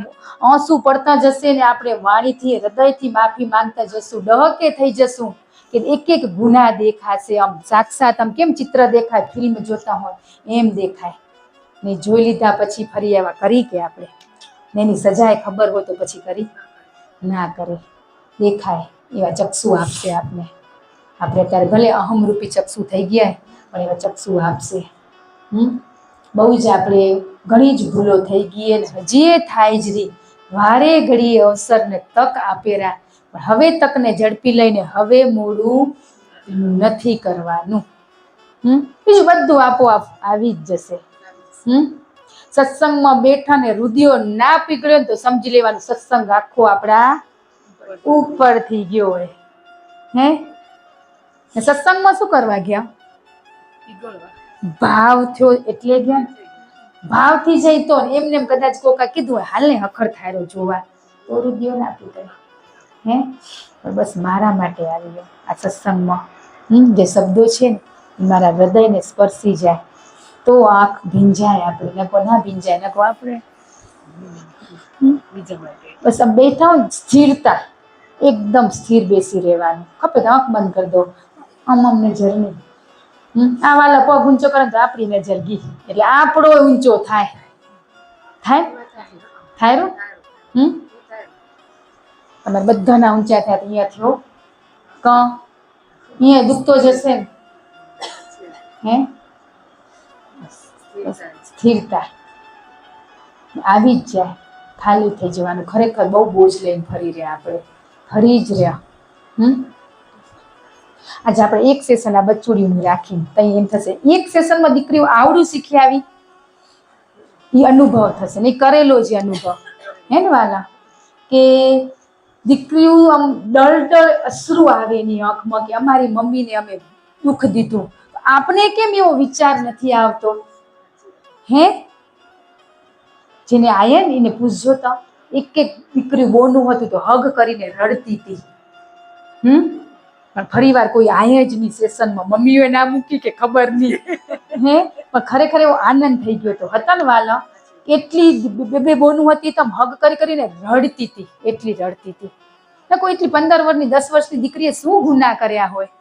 આંસુ પડતા જશે ને આપણે વાણીથી હૃદયથી માફી માંગતા જશું ડહકે થઈ જશું કે એક એક ગુના દેખાશે. આમ સાક્ષાત આમ કેમ ચિત્ર દેખાય ફિલ્મ જોતા હોય એમ દેખાય ને જોઈ લીધા પછી ફરી એવા કરી કે આપણે ને એની સજાએ ખબર હોય તો પછી કરી ના કરે દેખાય એવા ચક્ષુ આપશે આપને. આપણે અત્યારે ભલે અહમરૂપી ચક્ષુ થઈ ગયા પણ એવા ચક્ષુ આપશે. બહુ જ આપણે ઘણી જ ભૂલો થઈ ગઈ ને હજી થાય જ રહી. વારે ઘડીએ અવસરને તક આપેરા પણ હવે તકને ઝડપી લઈને હવે મોડું નથી કરવાનું. બીજું બધું આપોઆપ આવી જ જશે. સત્સંગમાં બેઠા ને રુધિયો ના પીગળ્યો ને તો સમજી લેવાનું સત્સંગ આખો આપણા ઉપર થઈ ગયો હોય. સત્સંગમાં શું કરવા ગયા? ભાવ થયો એટલે ગયા. ભાવથી જઈ તો એમને એમ કદાચ કોકા કીધું હોય હાલ ને હખર થાયરો જોવા તો રુધિયો ના પીગળે. પણ બસ મારા માટે આવી ગયો આ સત્સંગમાં જે શબ્દો છે ને એ મારા હૃદયને સ્પર્શી જાય તો આંખ ભીંજાય આપણે નકો ના ભીંજાય નકો આપણે બસ આમ બેઠા હોય સ્થિરતા એકદમ સ્થિર બેસી રહેવાનું. ખપે તો આંખ બંધ કરી દો આમ અમને જરની આ વાલા પગ ઊંચો કરે તો આપણી નજર ગઈ એટલે આપણો ઊંચો થાય થાય તમારે બધાના ઊંચા થયા અહીંયા થયો અહીંયા દુખતો જશે ને સ્થિરતા આવી જ જાય ખાલી થઈ જવાનું. ખરેખર બહુ બોજ લઈને ફરી રહ્યા આપણે ફરી જ રહ્યા. આજે આપણે એક સેશન આ બચ્ચુડીનું રાખીને તઈ એમ થશે એક સેશનમાં દીકરીઓ આવડું શીખી આવી એ અનુભવ થશે ને કરેલો જે અનુભવ હે ને વાલા કે દીકરીઓ આમ ડળ અશ્રુ આવે એની આંખમાં કે અમારી મમ્મીને અમે દુઃખ દીધું. આપને કેમ એવો વિચાર નથી આવતો? જેને આયા ને એને પૂછજો તો એક એક દીકરી બોનું હતું તો હગ કરીને રડતી હતી. પણ ફરી વાર કોઈ આયા જ નહીં સેશનમાં મમ્મીઓએ ના મૂકી કે ખબર નહીં પણ ખરેખર એવો આનંદ થઈ ગયો હતો. હતા ને વાલા એટલી બે બોનું હતી તો હગ કરીને રડતી હતી એટલી રડતી હતી. કોઈ એટલી 15 વર્ષની 10 વર્ષની દીકરીએ શું ગુના કર્યા હોય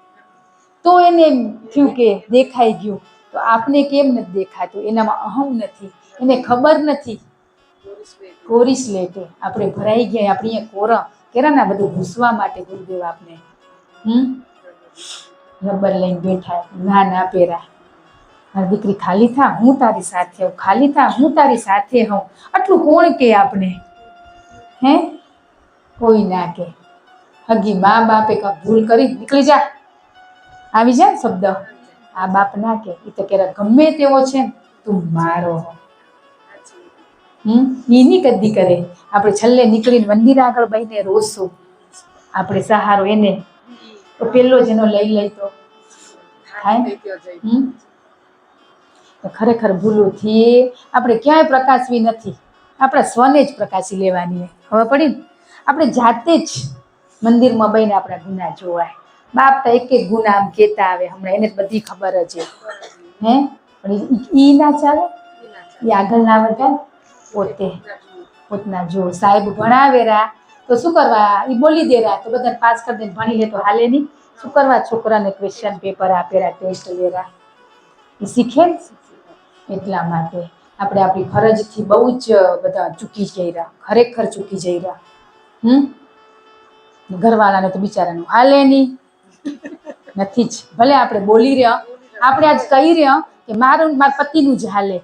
તો એને એમ થયું કે દેખાઈ ગયું. તો આપને કેમ નથી દેખાતું? એનામાં અહમ નથી, એને ખબર નથી. કોરી સ્લેટે આપણે ભરાઈ ગયા. આપણે અહીંયા કોરા કેરાના બધું ભૂસવા માટે ગુરુદેવ આપને રબર લઈને બેઠા ના ના પેરા મારી દીકરી ખાલી થા હું તારી સાથે હોઉં ખાલી થા હું તારી સાથે હોઉં. આટલું કોણ કે આપણે? કોઈ ના કે. હગી મા બાપે કાંક ભૂલ કરી નીકળી જા આવી જાય શબ્દ આ બાપ ના કે એ તો કે ગમે તેવો છે ને તું મારો એની કદી કરે. આપણે છેલ્લે નીકળીને મંદિર આગળ બહીને રોશું આપણે સહારો એને તો પેલો જ એનો લઈ તો થાય. ખરેખર ભૂલોથી આપણે ક્યાંય પ્રકાશવી નથી. આપણા સ્વને જ પ્રકાશી લેવાની ખબર પડી ને. આપણે જાતે જ મંદિરમાં બહીને આપણા ગુના જોવાય. બાપ તો એક એક ગુના આમ કહેતા આવે હમણાં એને બધી ખબર જ પણ ઈ ના ચાલે. એ આગળ ના વધે પોતના જો સાહેબ ભણાવેરા તો શું કરવા એ બોલી દેરા તો બધા પાસ કરી દે ભણી લે તો હાલે નહીં. શું કરવા છોકરાને ક્વેશ્ચન પેપર આપેરા ટેસ્ટ લેરા એ શીખે એટલા માટે આપણે આપણી ફરજથી બહુ જ બધા ચૂકી જઈ રહ્યા. ખરેખર ચૂકી જઈ રહ્યા. ઘરવાળાને તો બિચારાનું હાલે નહીં, નથી જ. ભલે આપણે બોલી રહ્યા, આપણે આજ કહી રહ્યા કે મારા પતિનું જ હાલે,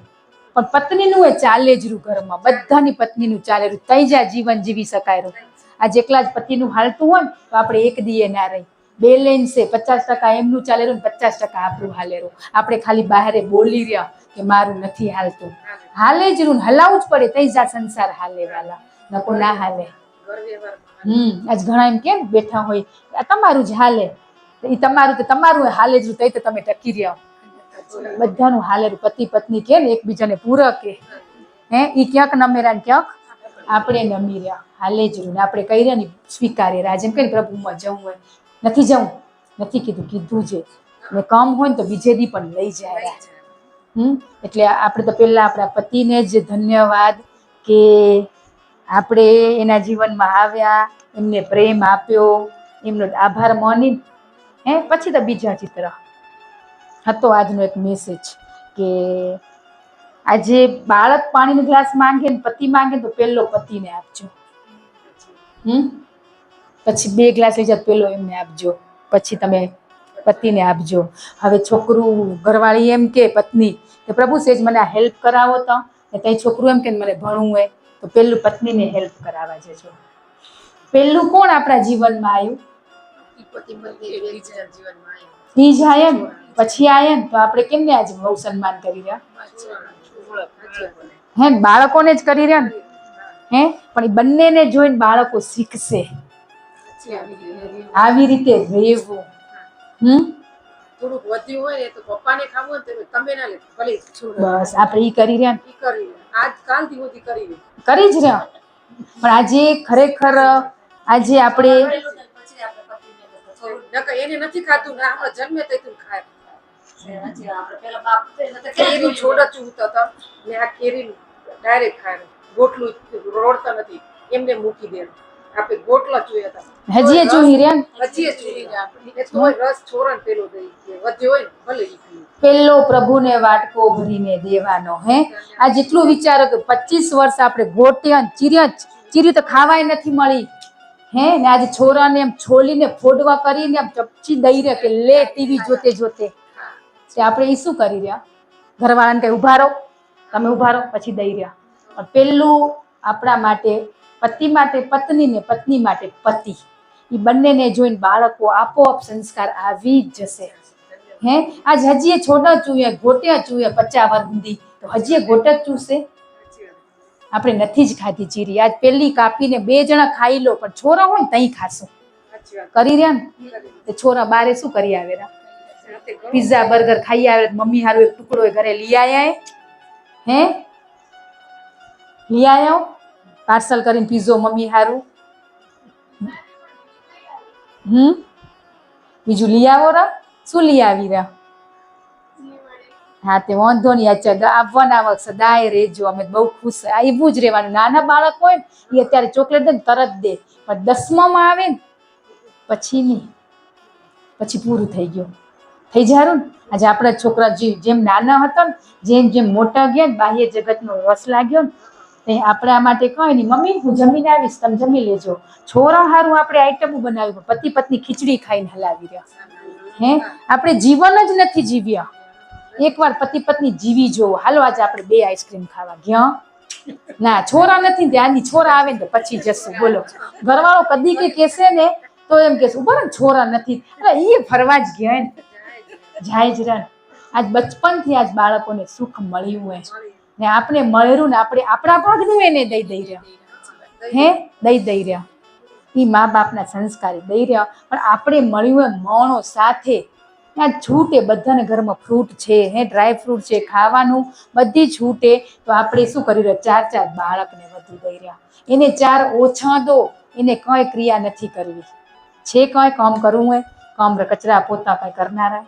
પણ પત્નીનું એ ચાલે જ રહ્યું ઘરમાં, બધાની પત્નીનું ચાલે રહ્યું, તઈ જ આ જીવન જીવી શકાય રહ્યું. આ જેટલા જ પતિનું હાલતું હોય ને તો આપણે એક દીએ ના રહી. બેલેન્સ છે, 50% એમનું ચાલે રહ્યું ને 50% આપણું હાલે રહ્યું. આપણે ખાલી બહારે બોલી રહ્યા કે મારું નથી હાલતું, હાલે જ રહ્યું, હલાવવું જ પડે, તઈ જ આ સંસાર હાલે વાલા, નકો ના હાલે. ઘર વ્યવહારમાં આજ ઘણા એમ કે બેઠા હોય આ તમારું જ હાલે, એ તમારું તો તમારું હાલે જ તઈ તો તમે ટકી રહ્યા. બધાનું હાલે, પતિ પત્ની કે ને એકબીજાને પૂરક કે હે, ઈ ક્યાંક નમેરા ને ક્યાંક આપણે નમી રહ્યા, હાલે જ રહ્યું. આપણે કહી રહ્યા ને સ્વીકારે રાજ એમ કહીને પ્રભુમાં જવું હોય, નથી જવું, નથી કીધું, કીધું છે ને કામ હોય ને તો બીજે દી પણ લઈ જાય. એટલે આપણે તો પહેલા આપણા પતિને જ ધન્યવાદ કે આપણે એના જીવનમાં આવ્યા, એમને પ્રેમ આપ્યો, એમનો આભાર માની હે, પછી તો બીજા ચિત્ર હતો. આજનો એક મેસેજ કે આજે બાળક પાણીનો ગ્લાસ માંગે ને પતિ માંગે તો પહેલો પતિને આપજો, પછી 2 ગ્લાસ લઈ જાય પહેલો એમને આપજો, પછી તમે પતિને આપજો. હવે છોકરું ઘરવાળી એમ કે પત્ની કે પ્રભુ સેજ મને આ હેલ્પ કરાવો તો, ને તઈ છોકરું એમ કે મને ભણવું હોય તો પહેલું પત્નીને હેલ્પ કરાવવા જજો. પહેલું કોણ આપણા જીવનમાં આવ્યું? પતિ પત્ની એકબીજા જીવનમાં આવ્યા. ઈ જ આયા ને, પછી આયા ને, તો આપણે કેમને આજે બહુ સન્માન કરી રહ્યા હે, બાળકોને જ કરી રહ્યા ને હે, પણ એ બંનેને જોઈને બાળકો શીખશે આવી રીતે રહેવું. થોડુંક વધ્યું હોય ને તો પપ્પાને ખાવું હોય ને તમે ના લે, ભલે છોડો. બસ આપણે ઈ કરી રહ્યા ને, ઈ કરી આજ કાલથી સુધી કરી કરી જ રહ્યા. પણ આજે ખરેખર આજે આપણે પછી આપણે પતિને થોડું નકર એને નથી ખાતું ને આપણે જન્મે તેથી ખાય. હજી આપણે પેલા બાપ કેરી છોડ ચૂંટતો હતો ને આ કેરી ડાયરેક્ટ ખાય, ગોટલું રોડતા નથી, એમને મૂકી દે. આપણે ગોટલા જોઈએ હતા, હજી જોઈ રહ્યા ને, હજી ચૂરી આપણે તો રસ છોરણ પેલો દઈ કે વધ્યો હોય ને ભલે ઈ પીએ. પેલો પ્રભુને વાટકો ભરીને દેવાનો હે. આ જેટલું વિચારો કે 25 વર્ષ આપણે ગોટ્યા ચીરી તો ખાવાય નથી મળી હે, ને આજે છોરાને એમ છોલીને ફોડવા કરીને એમ ચપચી દઈ રહ્યા કે લે ટીવી જોતે જોતે. તે આપણે ઈ શું કરી રહ્યા? ઘરવાળાને કઈ ઉભા રહો, તમે ઉભા રહો, પછી દઈ રહ્યા. પણ પેલું આપણા માટે પતિ માટે પત્ની ને પત્ની માટે પતિ, એ બંનેને જોઈને બાળકો આપોઆપ સંસ્કાર આવી જ જશે હે. આજ હજી છોડા ચૂયા ગોટ્યા ચૂયા 50 વર્ષ સુધી તો હજી ગોટ જ ચૂસે. આપણે નથી જ ખાધી ચીરી, આજ પેલી કાપીને 2 જણા ખાઈ લો, પણ છોરા હોય ને તઈ ખાશું કરી રહ્યા ને. તે છોરા બારે શું કરી આવેલા? પિઝા બર્ગર ખાઈ આવે, મમ્મી હારું એક ટુકડો ઘરે લઈ આયા હે, લઈ આયા પાર્સલ કરીને પીઝો મમ્મી હારું, બીજું લઈ આવો રા, શું લઈ આવી રહ્યા? હા તે વાંધો નહીં, અચ્છા આવવાના વખત સદાય રહેજો, અમે બહુ ખુશ. એવું જ રહેવાનું. નાના બાળક હોય ને એ અત્યારે ચોકલેટ દે ને તરત દે, પણ 10મામાં આવે ને પછી નહીં, પછી પૂરું થઈ ગયું, થઈ જારું ને. આજે આપણા છોકરા જેમ નાના હતા ને જેમ જેમ મોટા ગયા ને બાહ્ય જગતનો રસ લાગ્યો ને તે આપણા માટે કઈ નહીં, મમ્મી હું જમીને આવીશ તમે જમી લેજો. છોરા હારું આપણે આઈટમો બનાવી, પતિ પત્ની ખીચડી ખાઈને હલાવી રહ્યા હે. આપણે જીવન જ નથી જીવ્યા. એકવાર પતિ પત્ની જીવી જોવો. હાલો આજે આપણે 2 આઈસ્ક્રીમ ખાવા ગયા ના, છોરા નથી ત્યાંની, છોરા આવે ને તો પછી જશું. બોલો, ઘરવાળો કદી કે કહેશે ને તો એમ કહેશું બરાબર છોરા નથી, અરે એ ફરવા જ ગયા ને, જાય જ રન. આજ બચપનથી આજ બાળકોને સુખ મળ્યું હોય ને આપણે મળ્યું ને આપણે આપણા ભાગનું એને દઈ રહ્યા હે, દઈ રહ્યા. એ મા બાપના સંસ્કારી દઈ રહ્યા, પણ આપણે મળ્યું હોય મોણો સાથે. ત્યાં છૂટે બધાને ઘરમાં ફ્રૂટ છે હે, ડ્રાય ફ્રૂટ છે, ખાવાનું બધી છૂટે, તો આપણે શું કરી રહ્યા? 4 બાળકને વધુ દઈ રહ્યા. એને 4 ઓછા દો, એને કઈ ક્રિયા નથી કરવી છે. કઈ કામ કરવું હોય કામ, કચરા પોતા કઈ કરનારા,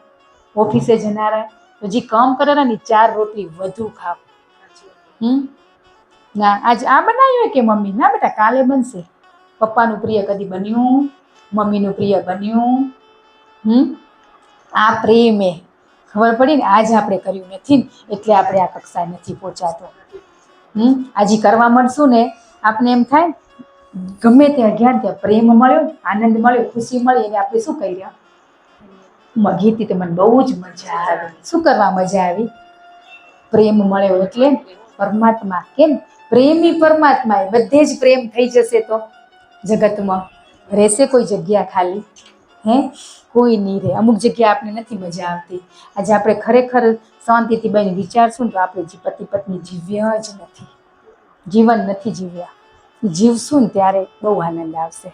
ઓફિસે જનારા, તો જે કામ કરે ને 4 રોટલી વધુ ખાવ. ના આજ આ બનાવ્યું કે મમ્મી? ના બેટા કાલે બનશે. પપ્પાનું પ્રિય કદી બન્યું? મમ્મીનું પ્રિય બન્યું? આ પ્રેમે ખબર પડી ને, આજ આપણે કર્યું નથી ને એટલે આપણે આ કક્ષાએ નથી પહોંચાતો. આજે કરવા મળશું ને આપને એમ થાય ગમે ત્યાં ગયા ને ત્યાં પ્રેમ મળ્યો, આનંદ મળ્યો, ખુશી મળી, એને આપણે શું કહી રહ્યા? ગીતી તો મને બહુ જ મજા આવી. શું કરવા મજા આવી? પ્રેમ મળ્યો એટલે પરમાત્મા. કેમ? પ્રેમી પરમાત્મા. બધે જ પ્રેમ થઈ જશે તો જગતમાં રહેશે કોઈ જગ્યા ખાલી? હે? કોઈ નહીં રહે. અમુક જગ્યા આપણે નથી મજા આવતી. આજે આપણે ખરેખર શાંતિથી બને વિચારશું ને તો આપણે પતિ પત્ની જીવ્યા જ નથી, જીવન નથી જીવ્યા. જીવશું ને ત્યારે બહુ આનંદ આવશે.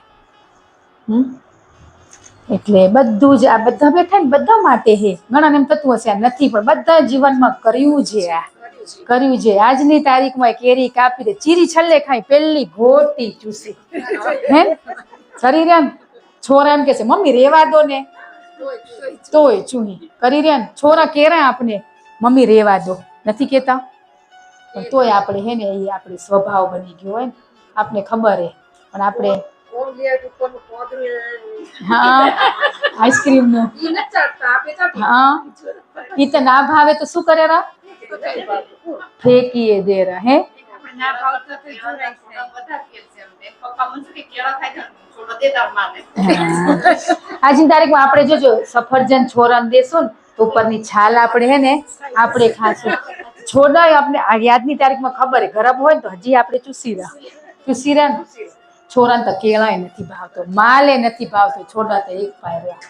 એટલે બધું જ આ બધા બેઠા ને બધા માટે હે. ઘણાને એમ થતું હશે આ નથી, પણ બધા જીવનમાં કર્યું છે. આ કર્યું છે. આજની તારીખમાં કેરી કાપી દે, ચીરી છલ્લે ખાઈ, પેલી ગોટી ચૂસી. હે? કરી રહ્યા ને છોરા એમ કે છે મમ્મી રેવા દો ને, તોય ચૂહી કરી રહ્યા ને છોરા કેરા આપણે મમ્મી રેવા દો, નથી કેતા? પણ તોય આપણે હે ને એ આપણે સ્વભાવ બની ગયો હોય ને, આપને ખબર હે. પણ આપણે હા આઈસ્ક્રીમ નું હા ઈ તો ના ભાવે તો શું કરે રા? ફેંકીએ દે રા. હે? આજની તારીખમાં આપણે જોજો સફરજન છોરાને દેશું ને તો ઉપરની છાલ આપણે હે ને આપણે ખાશું. છોડાય આપણે યાદની તારીખમાં ખબર હે ગરમ હોય ને તો હજી આપણે ચૂસી રહ્યા ને. છોરાને તો કેળાય નથી ભાવતો, માલે નથી ભાવતો, છોડા તો એક પાય રહ્યા.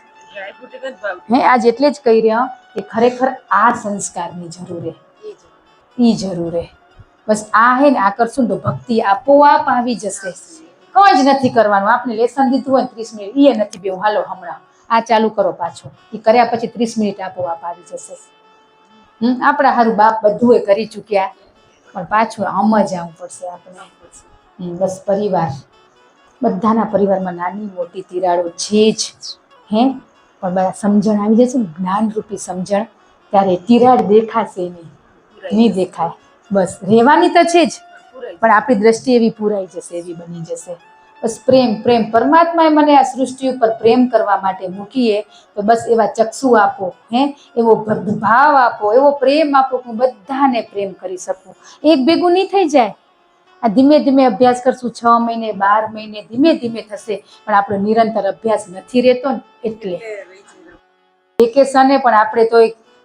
હે આજ એટલે જ કહી રહ્યા કે ખરેખર આ સંસ્કારની જરૂર હે, ઈ જરૂર હે. બસ આ હે ને આ કરશું તો ભક્તિ આપોઆપ આવી જશે. કોઈ જ નથી કરવાનું. આપણે લેસન દીધું હોય 30 મિનિટ એ નથી બેવું, હાલો હમણાં આ ચાલુ કરો પાછો. એ કર્યા પછી 30 મિનિટ આપોઆપ આવી જશે. આપણા હારું બાપ બધું એ કરી ચૂક્યા, પણ પાછું આમ જ આવવું પડશે આપણે. બસ પરિવાર, બધાના પરિવારમાં નાની મોટી તિરાડો છે જ. હે? પણ બધા સમજણ આવી જશે ને, જ્ઞાનરૂપી સમજણ, ત્યારે તિરાડ દેખાશે નહીં દેખાય. બસ રહેવાની તો છે જ, પણ આપણી દ્રષ્ટિ એવી પૂરાઈ જશે, એવી બની જશે. બસ પ્રેમ પ્રેમ. પરમાત્માએ મને આ સૃષ્ટિ ઉપર પ્રેમ કરવા માટે મૂકીએ તો બસ એવા ચક્ષુ આપો, હે એવો ભાવ આપો, એવો પ્રેમ આપો કે હું બધાને પ્રેમ કરી શકું. એક ભેગું નહીં થઈ જાય. આ ધીમે ધીમે અભ્યાસ કરશું, 6 મહિને 12 મહિને ધીમે ધીમે થશે, પણ આપણો નિરંતર અભ્યાસ નથી રહેતો ને એટલે વેકેશને પણ આપણે તો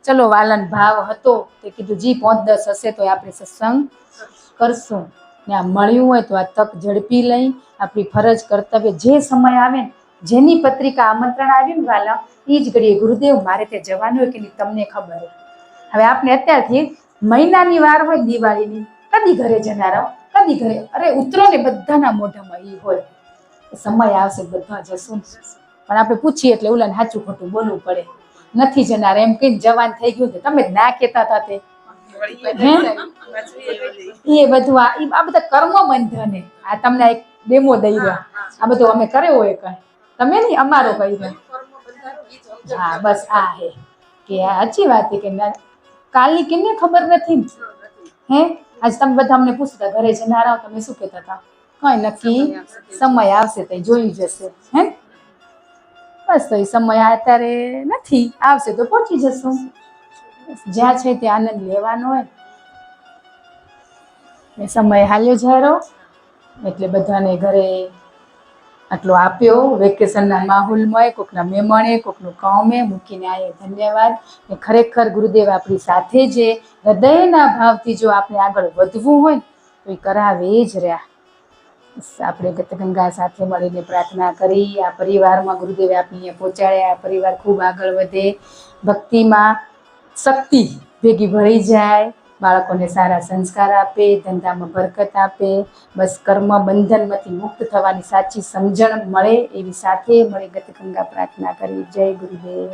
ચલો વાલન ભાવ હતો તે કીધું જી 5-10 હશે તો આપણે સત્સંગ કરશું ને. આ મળ્યું હોય તો આ તક ઝડપી લઈ આપણી ફરજ કર્તવ્ય જે સમય આવે ને, જેની પત્રિકા આમંત્રણ આવ્યું ને વાલા એ જ ઘડીએ ગુરુદેવ મારે ત્યાં જવાનું હોય કે નહીં તમને ખબર. હવે આપણે અત્યારથી મહિનાની વાર હોય દિવાળીની, કદી ઘરે જનારા, કદી ઘરે, અરે ઉતરો ને બધાના મોઢામાં ઈ હોય સમય આવશે બધા જશું. પણ આપણે પૂછીએ એટલે ઓલાને સાચું ખોટું બોલવું પડે. નથી જનાર એમ કઈ જવાન થઈ ગયું છે, તમે જ ના કહેતા હતા તે. એ બધું આ બધા કર્મ બંધન. આ તમને એક ડેમો દઈ રહ્યા, આ બધું અમે કર્યો હોય કઈ, તમે નહીં અમારો કહી રહ્યા. હા બસ આ હે કે આ સાચી વાત છે કે કાલની કેમને ખબર નથી. હે આજ તમે બધા અમને પૂછતા ઘરે જનારા તમે શું કહેતા હતા? કઈ નક્કી સમય આવશે તો જોઈ જશે. હે બસ તો એ સમય અત્યારે નથી, આવશે તો પહોંચી જશું. જ્યાં છે ત્યાં આનંદ લેવાનો હોય. એ સમય હાલ્યો જારો એટલે બધાને ઘરે આટલો આપ્યો વેકેશનના માહોલમાં, કોકના મહેમાને, કોકનું કામે મૂકીને આયે. ધન્યવાદ. ને ખરેખર ગુરુદેવ આપણી સાથે જે હૃદયના ભાવથી જો આપણે આગળ વધવું હોય તો એ કરાવે જ રહ્યા. આપણે ગતગંગા સાથે મળીને પ્રાર્થના કરી આ પરિવારમાં ગુરુદેવે આપણે અહીંયા પહોંચાડ્યા. આ પરિવાર ખૂબ આગળ વધે, ભક્તિમાં શક્તિ ભેગી ભળી જાય, બાળકોને સારા સંસ્કાર આપે, ધંધામાં બરકત આપે. બસ કર્મ બંધનમાંથી મુક્ત થવાની સાચી સમજણ મળે એવી સાથે મળી ગતગંગા પ્રાર્થના કરી. જય ગુરુદેવ.